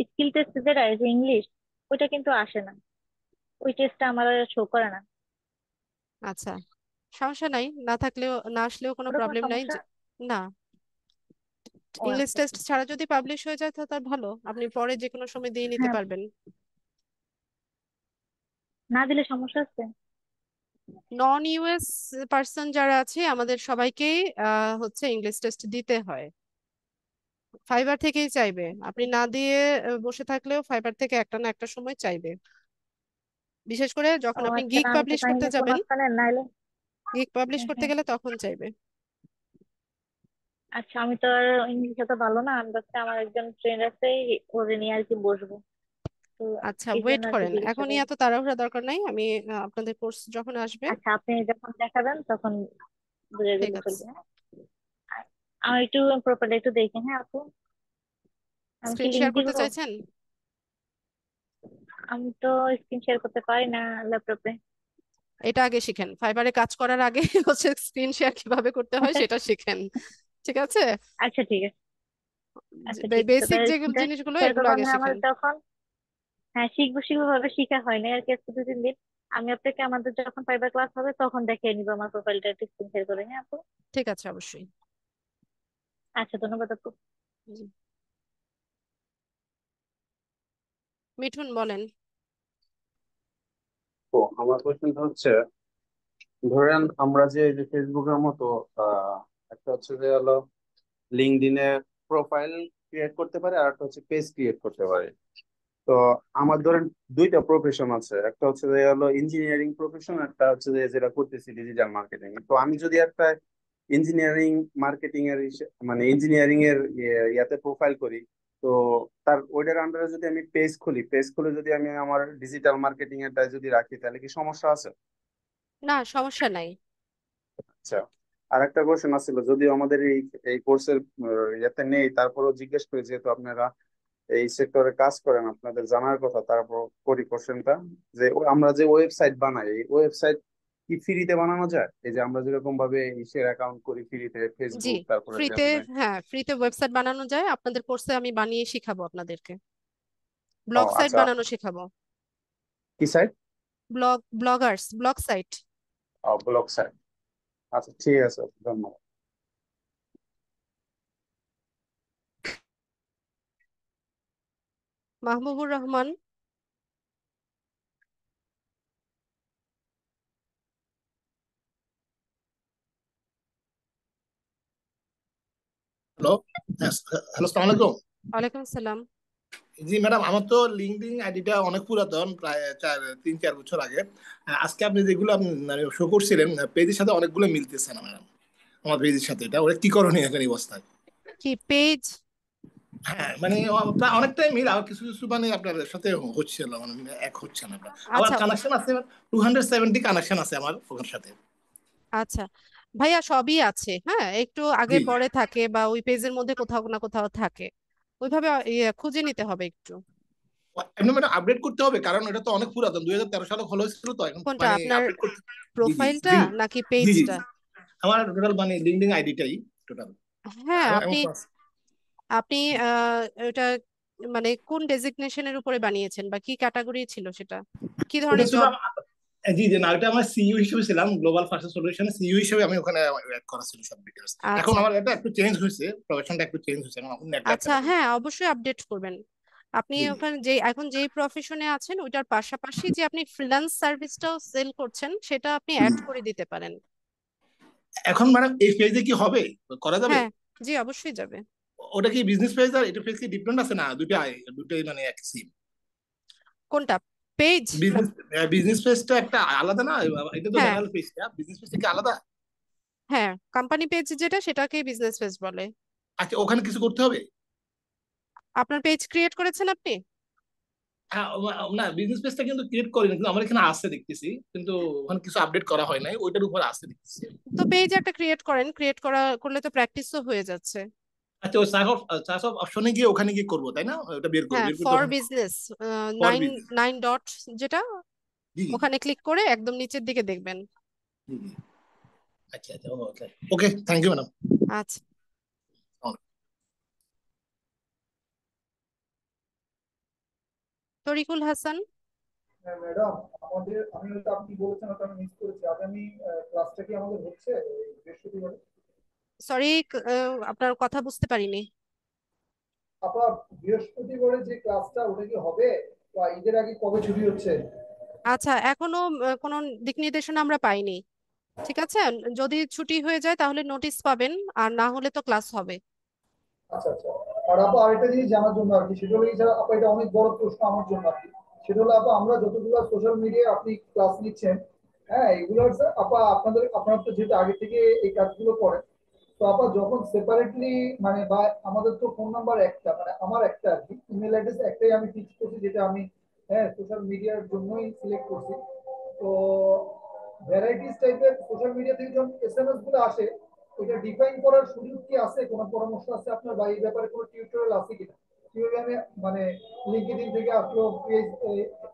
স্কিল টেস্ট যেটা এই যে ইংলিশ, ওইটা কিন্তু আসে না, ওই টেস্টটা আমার শো করে না। আচ্ছা, সমস্যা নাই, না থাকলেও না আসলেও কোনো ওটা কোনো প্রবলেম নাই সমস্যা? না। ও ইংলিশ আচ্ছা টেস্ট আচ্ছা। ছাড়া যদি পাবলিশ হয়ে যায় তো তার ভালো, আপনি পরে যে কোনো সময় দিয়ে নিতে হ্যাঁ, পারবেন। না দিলে সমস্যা আছে? নন ইউএস পার্সন যারা আছে আমাদের সবাইকেই হচ্ছে ইংলিশ টেস্ট দিতে হয়। ফাইবার থেকেই চাইবে, আপনি না দিয়ে বসে থাকলেও ফাইবার থেকে একটা না একটা সময় চাইবে, বিশেষ করে ও যখন আপনি আচ্ছা, গিগ না আমি তো পাবলিশ করতে পাইনি তো যাবেন। মাঝখানে, নাইলে। গিগ পাবলিশ হ্যাঁ করতে হ্যাঁ। গেলে তখন চাইবে। আচ্ছা, আমি তো আর ইংলিশে তো ভালো না, আমি ভাবছি আমার একজন ফ্রেন্ড আছে, ওরে নিয়ে আর কি বসবো, তো আচ্ছা, এই জন্য ওয়েট আর কি করেন, জিজ্ঞাসা এখনই করি। এত তাড়াহুড়া দরকার নাই। আমি আপনাদের কোর্স যখন আসবে। আচ্ছা, আপনি যখন দেখাবেন তখন বুঝে ঠিক গেলে আছে, চলবে, হ্যাঁ। আর আমার একটু প্রপারলি একটু দেখেন, হ্যাঁ আপু। আমি কি স্ক্রিন লিঙ্ক শেয়ার দিব? করতে চাইছেন? আমি তো স্ক্রিন শেয়ার করতে পারি না ল্যাপটপে। এটা আগে শিখেন, ফাইবারে কাজ করার আগে হচ্ছে স্ক্রিন শেয়ার কিভাবে করতে হয় সেটা শিখেন। ঠিক আছে, আচ্ছা ঠিক আছে। আচ্ছা ঠিক আছে, বেসিক তাহলে যে স্ক্রিনটা জিনিসগুলো শেয়ার এগুলো করবো আগে আমি আমার শিখেন। যখন, হ্যাঁ শিখবো শিখবো ভাবে শিখা হয় না আর কি, আজকে 2-3 দিন। আমি আপনাকে আমাদের যখন ফাইবার ক্লাস হবে তখন দেখিয়ে নিবো আমার প্রোফাইলটা একটু স্ক্রিন শেয়ার করে, হ্যাঁ আপু। ঠিক আছে, অবশ্যই। আচ্ছা, ধন্যবাদ আপু। জি। মিঠুন বলেন। তো আমার কোশ্চেনটা হচ্ছে, ধরেন আমরা যে এই যে ফেসবুকের মতো আহ একটা হচ্ছে যে হলো লিঙ্কডইনে প্রোফাইল ক্রিয়েট করতে পারে, আর একটা হচ্ছে পেজ ক্রিয়েট করতে পারে। তো আমার ধরেন দুইটা প্রফেশন আছে, একটা হচ্ছে যে হলো ইঞ্জিনিয়ারিং প্রফেশন, একটা হচ্ছে যে যেটা করতেছি ডিজিটাল মার্কেটিং। তো আমি যদি একটা ইঞ্জিনিয়ারিং মার্কেটিং এর মানে ইঞ্জিনিয়ারিং এর ইয়াতে প্রোফাইল করি, তো তার ওইটার আন্ডারে যদি আমি পেজ খুলে যদি আমি আমার ডিজিটাল মার্কেটিং এরটা যদি রাখি, তাহলে কি সমস্যা আছে? না, সমস্যা নাই। আচ্ছা, আর একটা কোশ্চেন আছিল, যদিও আমাদের এই এই কোর্সের ইয়েতে নেই, তারপরেও জিজ্ঞেস করি, যেহেতু আপনারা এই সেক্টরে কাজ করেন, আপনাদের জানার কথা, তারপর করি কোশ্চেনটা। যে আমরা যে ওয়েবসাইট বানাই, এই ওয়েবসাইট কি ফ্রিতে বানানো যায়? এই যে আমরা যেরকম ভাবে ইসের অ্যাকাউন্ট করি ফ্রিতে, জি, ফেসবুক তারপরে ফ্রিতে। ফেসবুক। হ্যাঁ, ফ্রিতে ওয়েবসাইট বানানো যায়, আপনাদের কোর্সে আমি বানিয়ে শিখাবো আপনাদেরকে। ও ব্লগ সাইট আচ্ছা, বানানো শেখাবো। কি সাইট? Blog site. ও, ব্লগ সাইট। আচ্ছা ঠিক আছে, ধন্যবাদ। মাহবুবুর রহমান। হ্যালো। হ্যালো, সালাম আলাইকুম। ওয়ালাইকুম আসসালাম। জি ম্যাডাম, আমার তো লিঙ্কডইন আইডিটা অনেক পুরাতন, প্রায় 3-4 বছর আগে। আজকে আপনি যেগুলো আপনি মানে শো করছিলেন পেজের সাথে অনেকগুলো মিলতেছে না ম্যাডাম, আমার পেজের সাথে। এটা ওরা কি করণীয় এখন এই অবস্থায়? কি পেজ? হ্যাঁ মানে প্রায় অনেকটাই মিল, আর কিছু কিছু মানে আপনার সাথে হচ্ছিল, মানে এক হচ্ছে না আপনার। আবার আচ্ছা কানেকশন আছে, 270 কানেকশন আছে আমার ওখানের সাথে। আচ্ছা, ভাইয়া সবই আছে, হ্যাঁ, একটু আগে জি। পরে থাকে বা ওই পেজের মধ্যে কোথাও না কোথাও থাকে, ওইভাবে খুঁজে নিতে হবে একটু। এমনি মানে আপডেট করতে হবে, কারণ এটা তো অনেক পুরাতন, 2013 সালে খোলা হয়েছিল, তো এখন কোনটা মানে আপনার, আপডেট করতে। জি জি প্রোফাইলটা লিঙ্ক। নাকি জি জি পেজটা? আমার টোটাল মানে লিঙ্কডিন আইডিটাই টোটাল। হ্যাঁ, এমন আপনি তো আছে। আপনি ওটা মানে কোন ডেজিগনেশনের উপরে বানিয়েছেন বা কি ক্যাটাগরি ছিল সেটা, কি ওটা ধরনের ছিল জব? জি জি না, ওটা আমার সিইও হিসেবে ছিলাম, গ্লোবাল ফার্স্ট সলিউশনে সিইও হিসেবে আমি ওখানে অ্যাড করা ছিল সব ডিটেলস। এখন আচ্ছা আমার এটা একটু চেঞ্জ হয়েছে, প্রফেশনটা একটু চেঞ্জ হয়েছে, এখন নেটওয়ার্ক আচ্ছা, ক্যাটাগরি। হ্যাঁ অবশ্যই আপডেট করবেন। আপনি জি জি। ওখানে যে এখন যেই প্রফেশনে আছেন ওইটার পাশাপাশি যে আপনি ফ্রিল্যান্স সার্ভিসটাও সেল করছেন সেটা আপনি জি। অ্যাড করে দিতে পারেন। এখন ম্যাডাম এই পেজে কি হবে, করা যাবে? হ্যাঁ, জি অবশ্যই যাবে। ওটা কি বিজনেস পেজ আর এটা পেজ কি ডিফারেন্ট আছে না? দুটাই দুটাই মানে এক সেম? কোনটা পেজ? বিজনেস বিজনেস পেজটা একটা আলাদা না? এটা তো হ্যাঁ জেনারেল পেজটা, বিজনেস পেজ কি আলাদা? হ্যাঁ, কোম্পানি পেজ যেটা সেটাকেই বিজনেস পেজ বলে। আচ্ছা, ওখানে কিছু করতে হবে? আপনার পেজ ক্রিয়েট করেছেন আপনি? হ্যাঁ, না বিজনেস পেজটা কিন্তু ক্রিয়েট করিনি, কিন্তু আমার এখানে আসছে দেখতেছি, কিন্তু ওখানে কিছু আপডেট করা হয় নাই, ওইটার উপর আসছে দেখতেছি। তো পেজ একটা ক্রিয়েট করেন, ক্রিয়েট করলে তো প্র্যাকটিসও হয়ে যাচ্ছে। আচ্ছা, ওই সার্চ অফ অপশনে গিয়ে ওখানে গিয়ে করবো, তাই না? ওটা বের করবো, হ্যাঁ, বের করে ফর তখন business for nine business. 9 dot যেটা, জি জি ওখানে ক্লিক করে একদম নিচের দিকে দেখবেন। জি জি। আচ্ছা আচ্ছা, ওকে ওকে, থ্যাংক ইউ ম্যাডাম। আচ্ছা, তরিকুল হাসান। হ্যাঁ ম্যাডাম, আমি হয়তো আপনি বলেছেন ওটা আমি মিস করেছি। আগামী ক্লাসটা কি আমাদের হচ্ছে এই বৃহস্পতিবার? সরি, আপনার কথা বুঝতে পারিনি। আপনার বৃহস্পতিবারে যে ক্লাসটা ওটা কি হবে, বা ঈদের আগে কবে ছুটি হচ্ছে? আচ্ছা, এখনো কোনো দিক নির্দেশনা আমরা পাইনি। ঠিক আছে, যদি ছুটি হয়ে যায় তাহলে নোটিশ পাবেন, আর না হলে তো ক্লাস হবে। আচ্ছা আচ্ছা। আর আপা আরেকটা জিনিস জানার জন্য আর কি, সেটা হলো যে আপা এটা অনেক বড় প্রশ্ন আমার জন্য আর কি। সেটা হলো আপা, আমরা যতগুলো সোশ্যাল মিডিয়ায় আপনি ক্লাস নিচ্ছেন, হ্যাঁ এগুলো আপা আপনারা তো যেহেতু আগে থেকে এই কাজগুলো করেন, তো আপা যখন সেপারেটলি মানে বা আমাদের তো ফোন নাম্বার একটা, মানে আমার একটা আর কি, ইমেল অ্যাড্রেস একটাই আমি ফিক্স করছি, যেটা আমি হ্যাঁ সোশ্যাল মিডিয়ার জন্যই সিলেক্ট করছি। তো ভ্যারাইটিস টাইপের সোশ্যাল মিডিয়া থেকে যখন এসএমএস গুলো আসে, এটা ডিফাইন করার সুযোগ কি আছে? কোনো পরামর্শ আছে আপনার, বা এই ব্যাপারে কোনো টিউটোরিয়াল আছে কিনা? কিভাবে আমি মানে লিঙ্কডইন থেকে আসলো,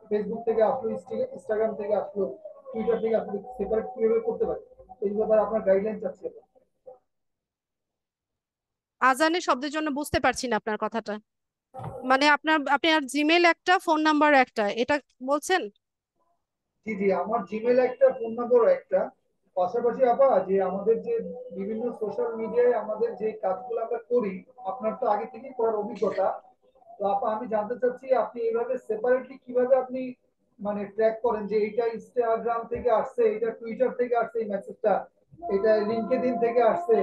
ফেসবুক থেকে আসলো, ইনস্টাগ্রাম থেকে আসলো, টুইটার থেকে আসলো, সেপারেট কিভাবে করতে পারি, এই ব্যাপারে আপনার গাইডলাইন চাচ্ছি। আজানের শব্দের জন্য বুঝতে পারছি না আপনার কথাটা। মানে আপনার জিমেল একটা, ফোন নাম্বার একটা, এটা বলছেন? জি জি, আমার জিমেল একটা, ফোন নাম্বারও একটা। পাশাপাশি আপা যে আমাদের যে বিভিন্ন সোশ্যাল মিডিয়ায় আমাদের যে কাজগুলো আমরা করি, আপনার তো আগে থেকেই করার অভিজ্ঞতা। তো আপা আমি জানতে চাচ্ছি, আপনি এইভাবে সেপারেটলি কিভাবে আপনি মানে ট্র্যাক করেন যে এইটা ইনস্টাগ্রাম থেকে আসছে, এটা টুইটার থেকে আসছে, এই মেসেজটা এটা লিঙ্কডইন থেকে আসছে,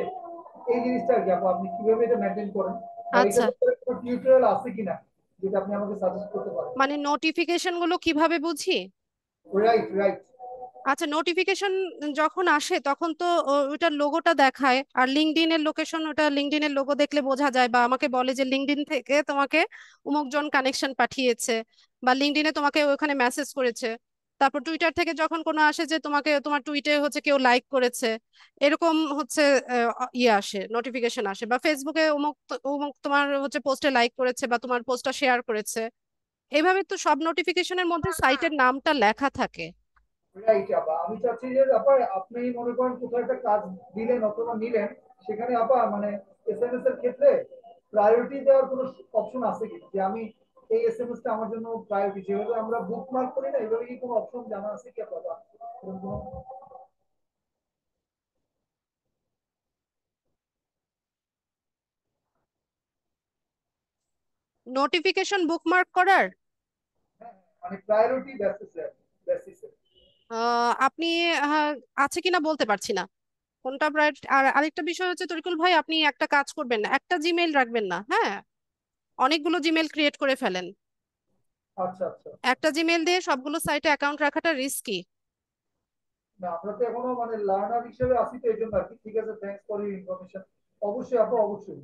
এই জিনিসটা আর কি আপা আপনি কিভাবে এটা মেনটেন করেন, বা এটা আচ্ছা, ব্যাপারে কোনো টিউটোরিয়াল আছে কিনা যেটা আপনি আমাকে সাজেস্ট করতে পারেন? মানে নোটিফিকেশন গুলো কিভাবে বুঝি? Right right. আচ্ছা, নোটিফিকেশন যখন আসে তখন তো ওটার লোগোটা দেখায়, আর লিঙ্কডইন এর লোকেশন, ওটা লিঙ্কডইন এর লোগো দেখলে বোঝা যায়, বা আমাকে বলে যে লিঙ্কডইন থেকে তোমাকে অমুকজন কানেকশন পাঠিয়েছে, বা লিঙ্কডইনে তোমাকে ওখানে মেসেজ করেছে। তারপর টুইটার থেকে যখন কোনো আসে যে তোমাকে, তোমার টুইটে হচ্ছে কেউ লাইক করেছে, এরকম হচ্ছে ইয়ে আসে, নোটিফিকেশন আসে, বা ফেসবুকে অমুক অমুক তোমার হচ্ছে পোস্টে লাইক করেছে বা তোমার পোস্টটা শেয়ার করেছে। এইভাবে তো সব নোটিফিকেশনের মধ্যে সাইটের নামটা লেখা থাকে। রাইট আপা, আমি চাচ্ছি যে আপা আপনি মনে করেন কোথাও একটা কাজ দিলেন অথবা নিলেন, সেখানে আপা মানে এসএমএস এর ক্ষেত্রে প্রায়োরিটি দেওয়ার কোনো অপশন আছে কি, যে আমি এই এসএমএস টা আমার জন্য প্রায়োরিটি, যেভাবে আমরা বুকমার্ক করি না, এভাবে কি কোনো অপশন জানা আছে কি আপা? এরকম নোটিফিকেশন বুকমার্ক করার মানে প্রায়োরিটি বেসিসে বেসিসে। আপনি আছে কিনা বলতে পারছি না কোনটা প্রায়োরিটি। আর আরেকটা বিষয় হচ্ছে তরিকুল ভাই, আপনি একটা কাজ করবেন না, একটা জিমেইল রাখবেন না, হ্যাঁ, অনেকগুলো জিমেইল ক্রিয়েট করে ফেলেন। আচ্ছা আচ্ছা। একটা জিমেইল দিয়ে সবগুলো সাইটে অ্যাকাউন্ট রাখাটা রিস্কি। না আমরা তো এখনো মানে লার্নার হিসেবে আছি, তো এই জন্য আর কি। ঠিক আছে, থ্যাঙ্কস ফর ইউর ইনফরমেশন। অবশ্যই আপা, অবশ্যই।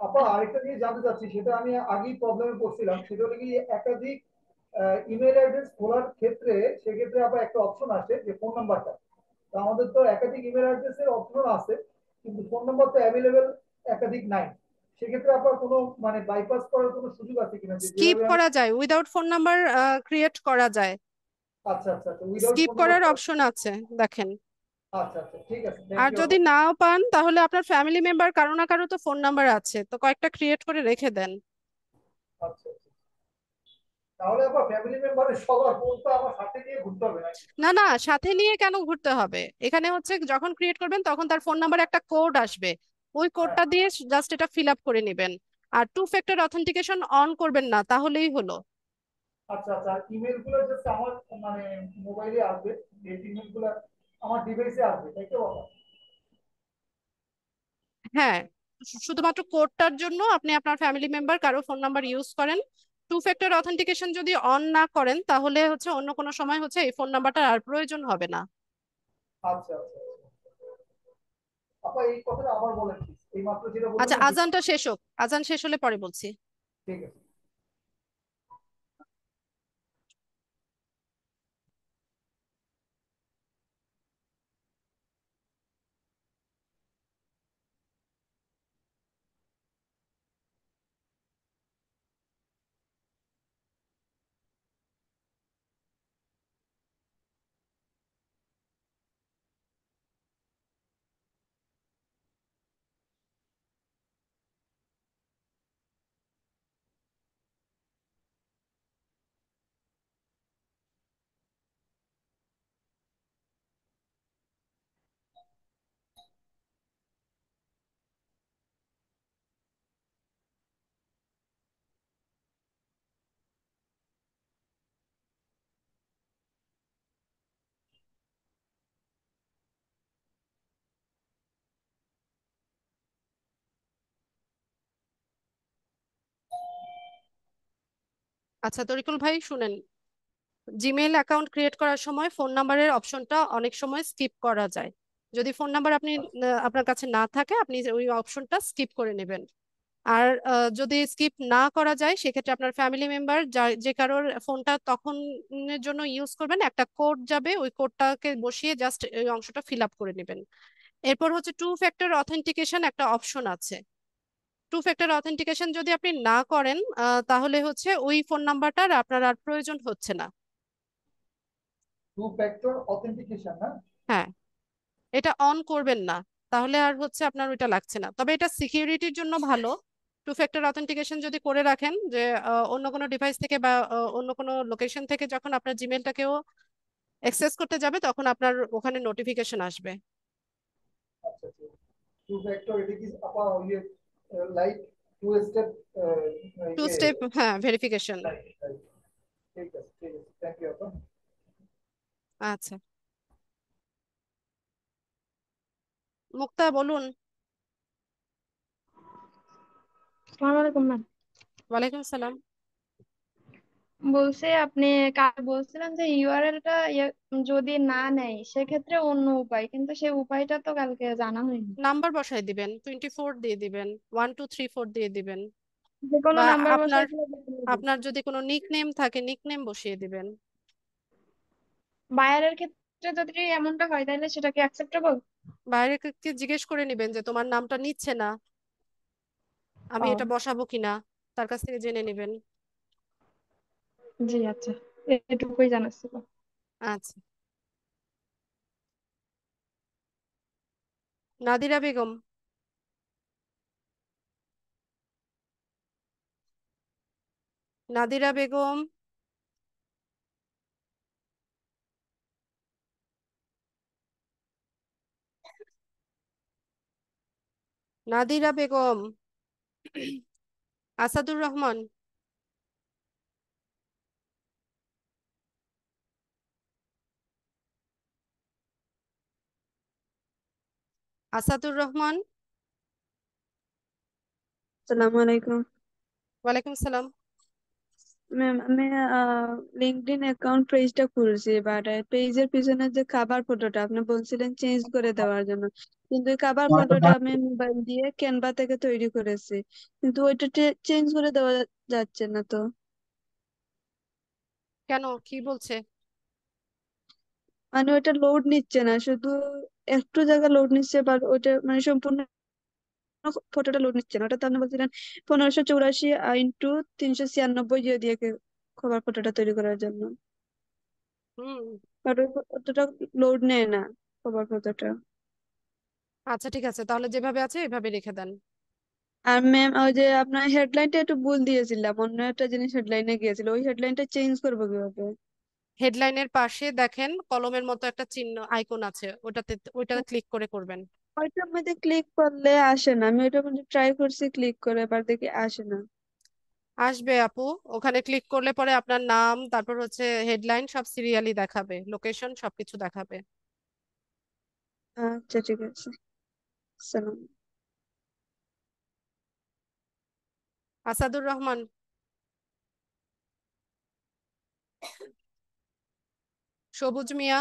আপা আরেকটা জিনিস জানতে চাচ্ছি, সেটা আমি আগেই প্রবলেমে পড়ছিলাম, সেটা হলো কি একাধিক ইমেল অ্যাড্রেস খোলার ক্ষেত্রে, সেক্ষেত্রে আবার একটা অপশন আসে যে ফোন নাম্বারটা। তো আমাদের তো একাধিক ইমেল অ্যাড্রেসের অপশন আছে, কিন্তু ফোন নাম্বার তো অ্যাভেলেবেল একাধিক নাই। সেক্ষেত্রে আপনার কোনো মানে বাইপাস করার কোনো সুযোগ আছে কিনা, যে স্কিপ যেভাবে আমি? করা যায়, উইদাউট ফোন নাম্বার ক্রিয়েট করা যায়। আচ্ছা আচ্ছা আচ্ছা, উইদাউট স্কিপ ফোন নাম্বার। করার অপশন আছে, দেখেন। আচ্ছা আচ্ছা, ঠিক আছে, থ্যাংক আর ইউ আপা। যদি নাও পান তাহলে আপনার ফ্যামিলি মেম্বার কারো না কারো তো ফোন নাম্বার আছে, তো কয়েকটা ক্রিয়েট করে রেখে দেন। আচ্ছা আচ্ছা। তাহলে আবার ফ্যামিলি মেম্বারের সবার ফোন তো আমার সাথে নিয়ে ঘুরতে হবে নাকি? না না, সাথে নিয়ে কেন ঘুরতে হবে? এখানে হচ্ছে যখন ক্রিয়েট করবেন তখন তার ফোন নাম্বারে একটা কোড আসবে, ওই হ্যাঁ। কোডটা দিয়ে জাস্ট এটা ফিল আপ করে নেবেন। আর টু ফ্যাক্টর অথেন্টিকেশন অন করবেন না, তাহলেই হলো। আচ্ছা আচ্ছা, আর ইমেল গুলো জাস্ট আমার মানে মোবাইলে আসবে, এই ইমেল গুলো আমার ডিভাইসে আসবে, তাই তো বাবা? হ্যাঁ, শুধুমাত্র কোডটার জন্য আপনি আপনার ফ্যামিলি মেম্বার কারো ফোন নাম্বার ইউজ করেন। টু ফ্যাক্টর অথেন্টিকেশন যদি অন না করেন তাহলে হচ্ছে অন্য কোনো সময় হচ্ছে এই ফোন নাম্বারটার আর প্রয়োজন হবে না। আচ্ছা আচ্ছা আচ্ছা। আপা এই কথাটা আবার বলেন প্লিজ, এই মাত্র যেটা বললেন আচ্ছা, না আজানটা শেষ হোক, আজান শেষ হলে পরে বলছি। ঠিক আছে। আচ্ছা তরিকুল ভাই শুনেন, জিমেইল অ্যাকাউন্ট ক্রিয়েট করার সময় ফোন নাম্বারের অপশনটা অনেক সময় স্কিপ করা যায়। যদি ফোন নাম্বার আপনার কাছে না থাকে, আপনি ওই অপশনটা স্কিপ করে নেবেন। আর যদি স্কিপ না করা যায়, সেক্ষেত্রে আপনার ফ্যামিলি মেম্বার যে কারোর ফোনটা তখন জন্য ইউজ করবেন, একটা কোড যাবে, ওই কোডটাকে বসিয়ে জাস্ট ওই অংশটা ফিল আপ করে নেবেন। এরপর হচ্ছে টু ফ্যাক্টর অথেন্টিকেশন একটা অপশন আছে। টু ফ্যাক্টর অথেন্টিকেশন যদি আপনি না করেন, তাহলে হচ্ছে ওই ফোন নাম্বারটার আপনার আর প্রয়োজন হচ্ছে না। টু ফ্যাক্টর অথেন্টিকেশন না? হ্যাঁ, এটা অন করবেন না, তাহলে আর হচ্ছে আপনার ওইটা লাগছে না। তবে এটা সিকিউরিটির জন্য ভালো। টু ফ্যাক্টর অথেন্টিকেশন যদি করে রাখেন, যে অন্য কোনো ডিভাইস থেকে বা অন্য কোনো লোকেশন থেকে যখন আপনার জিমেলটাকেও অ্যাক্সেস করতে যাবে, তখন আপনার ওখানে নোটিফিকেশন আসবে। আচ্ছা আচ্ছা, টু ফ্যাক্টর এটা কি আপা ইয়ে লাইক টু স্টেপ টু ইয়ে? স্টেপ, হ্যাঁ, ভেরিফিকেশন। Right, right. ঠিক আছে ঠিক আছে, থ্যাংক ইউ আপা। আচ্ছা, মুক্তা বলুন। আসসালামু আলাইকুম ম্যাম। ওয়ালাইকুম সালাম। বলছি আপনি বলছিলেন যে ইউআরএলটা যদি না নেয় সেক্ষেত্রে অন্য উপায়, কিন্তু সেই উপায়টা তো কালকে জানা হয়নি। নাম্বার বসাই দিবেন, 24 দিয়ে দিবেন, 1 2 3 4 দিয়ে দিবেন। যে কোনো বা নাম্বার আপনার বসাই দিলে বেরিয়ে যাবে। আপনার যদি কোনো নিক নেম থাকে, নিক নেম বসিয়ে দিবেন। বায়ারের ক্ষেত্রে যদি এমনটা হয় তাহলে সেটা কি অ্যাকসেপ্টেবল? বাইরেকে জিজ্ঞেস করে নিবেন যে তোমার নামটা নিচ্ছে না, আমি এটা ও বসাবো কিনা, তার কাছ থেকে জেনে নেবেন। জি আচ্ছা, এটুকুই জানার ছিল। আচ্ছা, নাদিরা বেগম। নাদিরা বেগম। নাদিরা বেগম। আসাদুর রহমান। আসাদুর রহমান। আসসালামু আলাইকুম ওয়ালাইকুম সালাম। ম্যাম। আমি লিঙ্কডইন অ্যাকাউন্ট পেজটা খুলছি, বাট পেজের পিছনে যে কাভার ফটোটা আপনি বলছিলেন চেঞ্জ করে দেওয়ার জন্য, কিন্তু এই কাভার ফটোটা আমি মোবাইল দিয়ে ক্যানভা থেকে তৈরি করেছি, কিন্তু ওইটা চেঞ্জ করে দেওয়া যাচ্ছে না তো। কেন, কি বলছে? মানে ওইটা লোড নিচ্ছে না, শুধু একটু জায়গা লোড নিচ্ছে, বাট ওইটা মানে সম্পূর্ণ ফটোটা লোড নিচ্ছে না। ওটা তো আপনি বলছিলেন 1584 ইন্টু 396 দিয়ে কভার ফটোটা তৈরি করার জন্য, হুম। বাট অতটা লোড নেয় না কভার ফটোটা। আচ্ছা ঠিক আছে, তাহলে যেভাবে আছে এভাবে রেখে দেন। আর ম্যাম ওই যে আপনার হেডলাইনটা একটু ভুল দিয়েছিলাম, অন্য একটা জিনিস হেডলাইনে গিয়েছিল, ওই হেডলাইনটা চেঞ্জ করবো কিভাবে? হেডলাইনের পাশে দেখেন কলমের মতো একটা চিহ্ন আইকন আছে, ওইটা ক্লিক করে করবেন। ওইটার মধ্যে ক্লিক করলে আসে না, আমি ওইটার মধ্যে ট্রাই করছি ক্লিক করে, এবার দেখি আসে না। আসবে আপু, ওখানে ক্লিক করলে পরে আপনার নাম, তারপর হচ্ছে হেডলাইন, সব সিরিয়ালি দেখাবে, লোকেশন সবকিছু দেখাবে। আচ্ছা ঠিক আছে, সালাম। আসাদুর রহমান। সবুজ মিয়া।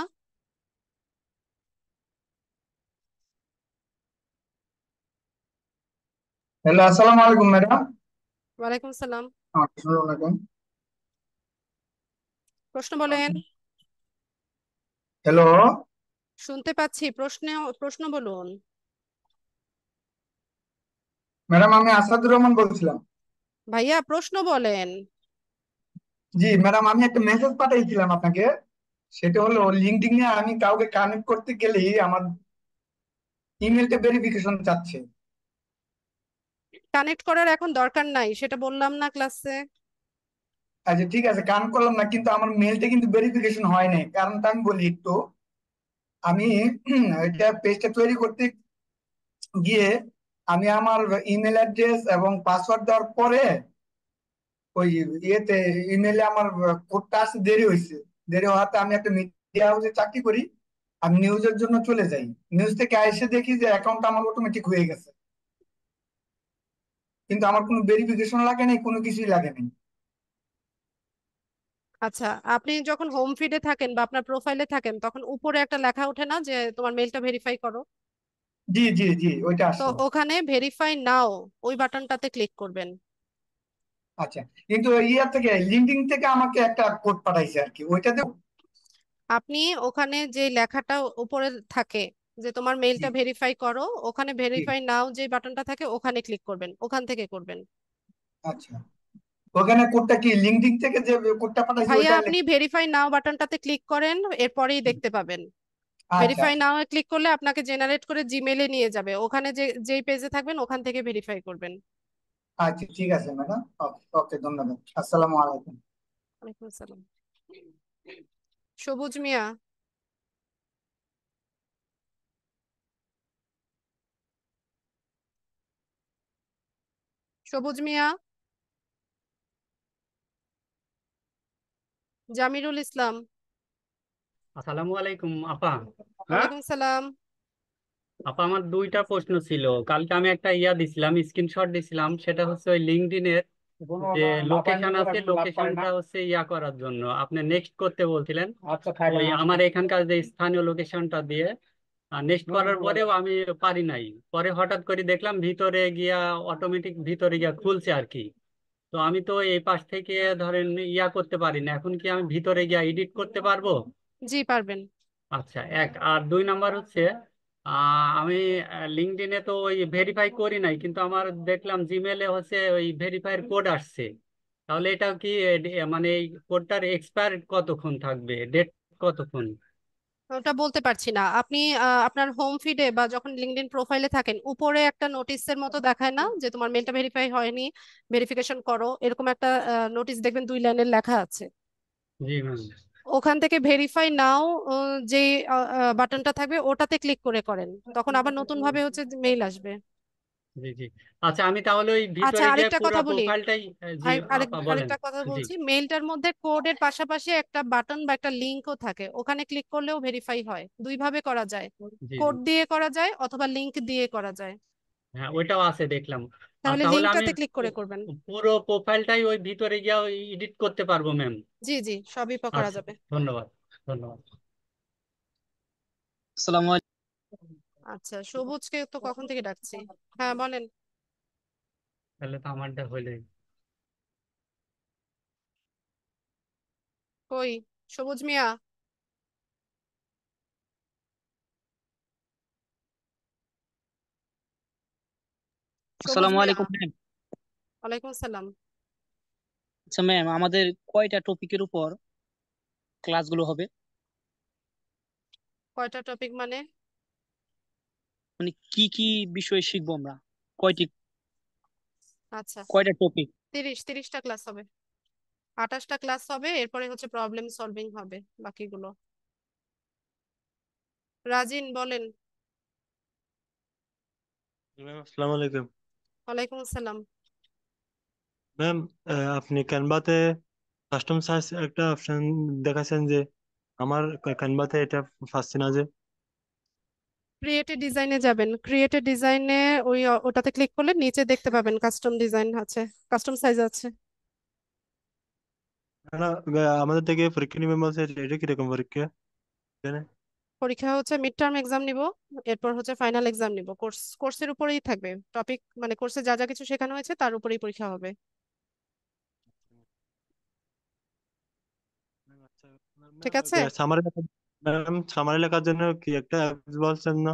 হ্যালো, আসসালামু আলাইকুম ম্যাডাম। ওয়ালাইকুম সালাম। আসসালামু আলাইকুম। প্রশ্ন বলেন। হ্যালো শুনতে পাচ্ছি, প্রশ্ন বলুন। ম্যাডাম, আমি আসাদুর রহমান বলছিলাম। ভাইয়া প্রশ্ন বলেন। জি ম্যাডাম, আমি একটা মেসেজ পাঠিয়েছিলাম আপনাকে। সেটা হলো লিঙ্কডইন এ আমি কাউকে কানেক্ট করতে গেলেই আমার ইমেলটা ভেরিফিকেশন চাচ্ছে। কানেক্ট করার এখন দরকার নাই, সেটা বললাম না ক্লাসে। আচ্ছা ঠিক আছে, কানেক্ট করলাম না, কিন্তু আমার মেলটা কিন্তু ভেরিফিকেশন হয় নাই। কারণটা আমি বলি একটু। আমি এটা পেজটা তৈরি করতে গিয়ে আমি আমার ইমেল অ্যাড্রেস এবং পাসওয়ার্ড দেওয়ার পরে ওই ইয়েতে ইমেলে আমার কোডটা আসতে দেরি হয়েছে। দেরি হওয়াতে আমি একটা মিডিয়া হাউসে চাকরি করি, আমি নিউজের জন্য চলে যাই। নিউজ থেকে এসে দেখি যে অ্যাকাউন্ট আমার অটোমেটিক হয়ে গেছে, কিন্তু আমার কোনো ভেরিফিকেশন লাগে নাই, কোনো কিছুই লাগে নাই। আচ্ছা, আপনি যখন হোম ফিডে থাকেন বা আপনার প্রোফাইলে থাকেন তখন উপরে একটা লেখা ওঠে না যে তোমার মেলটা ভেরিফাই করো? জি জি জি, ওইটা তো আসছে। ওখানে ভেরিফাই নাও ওই বাটনটাতে ক্লিক করবেন। আচ্ছা, কিন্তু ইয়ার থেকে লিঙ্কডিন থেকে আমাকে একটা কোড পাঠাইছে আর কি, ওইটা দেব? আপনি ওখানে যে লেখাটা উপরে থাকে যে তোমার জি মেলটা ভেরিফাই করো, ওখানে জি। ভেরিফাই নাও যে বাটনটা থাকে ওখানে ক্লিক করবেন, ওখান থেকে করবেন। আচ্ছা, ওখানে কোডটা কি লিঙ্কডিন থেকে যে কোডটা পাঠাইছে ভাইয়া ওইটা আপনি ভেরিফাই নাও বাটনটাতে ক্লিক করেন, এরপরেই দেখতে পাবেন। আচ্ছা ভেরিফাই আচ্ছা নাও এ ক্লিক করলে আপনাকে জেনারেট করে জিমেলে নিয়ে যাবে, ওখানে যেই পেজে থাকবেন ওখান থেকে ভেরিফাই করবেন। আচ্ছা, ঠিক আছে ম্যাডাম। ওকে ওকে, ধন্যবাদ। আসসালামু আলাইকুম। ওয়ালাইকুম আসসালাম। সবুজ মিয়া, সবুজ মিয়া, জামিরুল ইসলাম। আসসালামু আলাইকুম আপা। ওয়ালাইকুম সালাম। আপা আমার দুইটা প্রশ্ন ছিল। কালকে আমি একটা দিছিলাম, স্ক্রিনশট দিছিলাম, সেটা হচ্ছে ওই লিঙ্কডইনের যে লোকেশন আছে, লোকেশনটা হচ্ছে করার জন্য আপনি নেক্সট করতে বলছিলেন। ওই আমার এখানকার যে স্থানীয় লোকেশনটা দিয়ে নেক্সট করার পরেও আমি পারি নাই। পরে হঠাৎ করে দেখলাম ভিতরে গিয়া অটোমেটিক ভিতরে গিয়া খুলছে আর কি। তো আমি তো এই পাশ থেকে ধরেন করতে পারি না, এখন কি আমি ভিতরে গিয়া এডিট করতে পারবো? জি পারবেন। আচ্ছা, এক। আর দুই নাম্বার হচ্ছে আমি লিঙ্কডইনে তো ওই ভেরিফাই করি নাই, কিন্তু আমার দেখলাম জিমেলে হচ্ছে ওই ভেরিফাইয়ের কোড আসছে। তাহলে এটা কি মানে এই কোডটার এক্সপায়ার কতক্ষণ থাকবে, ডেট কতক্ষণ? ওটা বলতে পারছি না। আপনি আপনার হোম ফিডে বা যখন লিঙ্কডইন প্রোফাইলে থাকেন উপরে একটা নোটিশের মতো দেখায় না যে তোমার মেলটা ভেরিফাই হয়নি, ভেরিফিকেশন করো, এরকম একটা নোটিশ দেখবেন 2 লাইনের লেখা আছে। জি ম্যাম। ওখান থেকে ভেরিফাই নাও যে বাটনটা থাকবে ওটাতে ক্লিক করে করেন, তখন আবার নতুন ভাবে হচ্ছে মেইল আসবে। জি জি। আচ্ছা, আমি তাহলে ওই আচ্ছা ভিতরে গিয়ে আরেকটা পুরো কথা বলি, প্রোফাইলটাই জি আপা বলেন। আরেকটা কথা জি বলছি, মেইলটার মধ্যে কোডের পাশাপাশি একটা বাটন বা একটা লিংকও থাকে, ওখানে ক্লিক করলেও ভেরিফাই হয়। দুই ভাবে করা যায়, জি জি। কোড দিয়ে করা যায় অথবা লিংক দিয়ে করা যায়। হ্যাঁ, ওইটাও আছে দেখলাম। আর তাহলে তাহলে আমি লিংকটাতে ক্লিক করে করবেন। পুরো প্রোফাইলটাই ওই ভিতরে গিয়ে এডিট করতে পারবো ম্যাম? জি জি, সবই করা আচ্ছা, যাবে। ধন্যবাদ। ধন্যবাদ। আসসালামু আচ্ছা, সবুজকে তো কখন থেকে ডাকছি। হ্যাঁ বলেন। তাহলে তো আমারটা হইলে। কই সবুজ মিয়া? সবুজ আসসালামু মিয়া। আলাইকুম ম্যাম। ওয়ালাইকুম আসসালাম। আচ্ছা ম্যাম, আমাদের কয়টা টপিকের উপর ক্লাসগুলো হবে? কয়টা টপিক মানে? মানে কি কি বিষয় শিখবো আমরা? কয়টি আচ্ছা, কয়টা টপিক? 30টা ক্লাস হবে, 28টা ক্লাস হবে, এরপরে হচ্ছে প্রবলেম সলভিং হবে বাকিগুলো। রাজিন বলেন। ম্যাম আসসালামু আলাইকুম। ওয়ালাইকুম আসসালাম। ম্যাম আপনি ক্যানভাতে কাস্টম সাইজ একটা অপশন দেখাচ্ছেন যে আমার ক্যানভাতে এটা পাচ্ছি না যে। ক্রিয়েটেড ডিজাইনে যাবেন, ক্রিয়েটেড ডিজাইনে ওটাতে ক্লিক করলে নিচে দেখতে পাবেন কাস্টম ডিজাইন আছে, কাস্টম সাইজ আছে। না, আমাদের থেকে পরীক্ষা নিবে বলছে, এটা কিরকম পরীক্ষা জানে? পরীক্ষা হচ্ছে মিড টার্ম এক্সাম নিব, এরপর হচ্ছে ফাইনাল এক্সাম নিব, কোর্সের উপরেই থাকবে টপিক, মানে কোর্সে যা যা কিছু শেখানো হয়েছে তার উপরেই পরীক্ষা হবে। আচ্ছা ঠিক ম্যাম, আছে। সামারি ম্যাম, সামারি লেখার জন্য কি একটা অ্যাপস বলছেন না?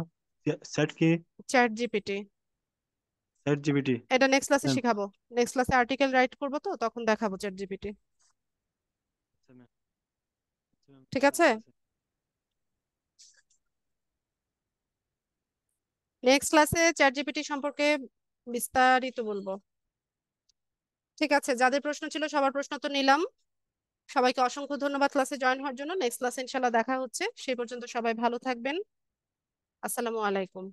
সেট কি? Chat GPT. Set GPT. এটা নেক্সট ক্লাসে শিখাবো, নেক্সট ক্লাসে আর্টিকেল রাইট করবো তো তখন দেখাবো চ্যাট জিপিটি। ঠিক আছে, নেক্সট ক্লাসে চ্যাট জিপিটি সম্পর্কে বিস্তারিত বলবো। ঠিক আছে, যাদের প্রশ্ন ছিল সবার প্রশ্ন তো নিলাম। সবাইকে অসংখ্য ধন্যবাদ ক্লাসে জয়েন হওয়ার জন্য। নেক্সট ক্লাসে ইনশাল্লাহ দেখা হচ্ছে, সেই পর্যন্ত সবাই ভালো থাকবেন। আসসালামু আলাইকুম।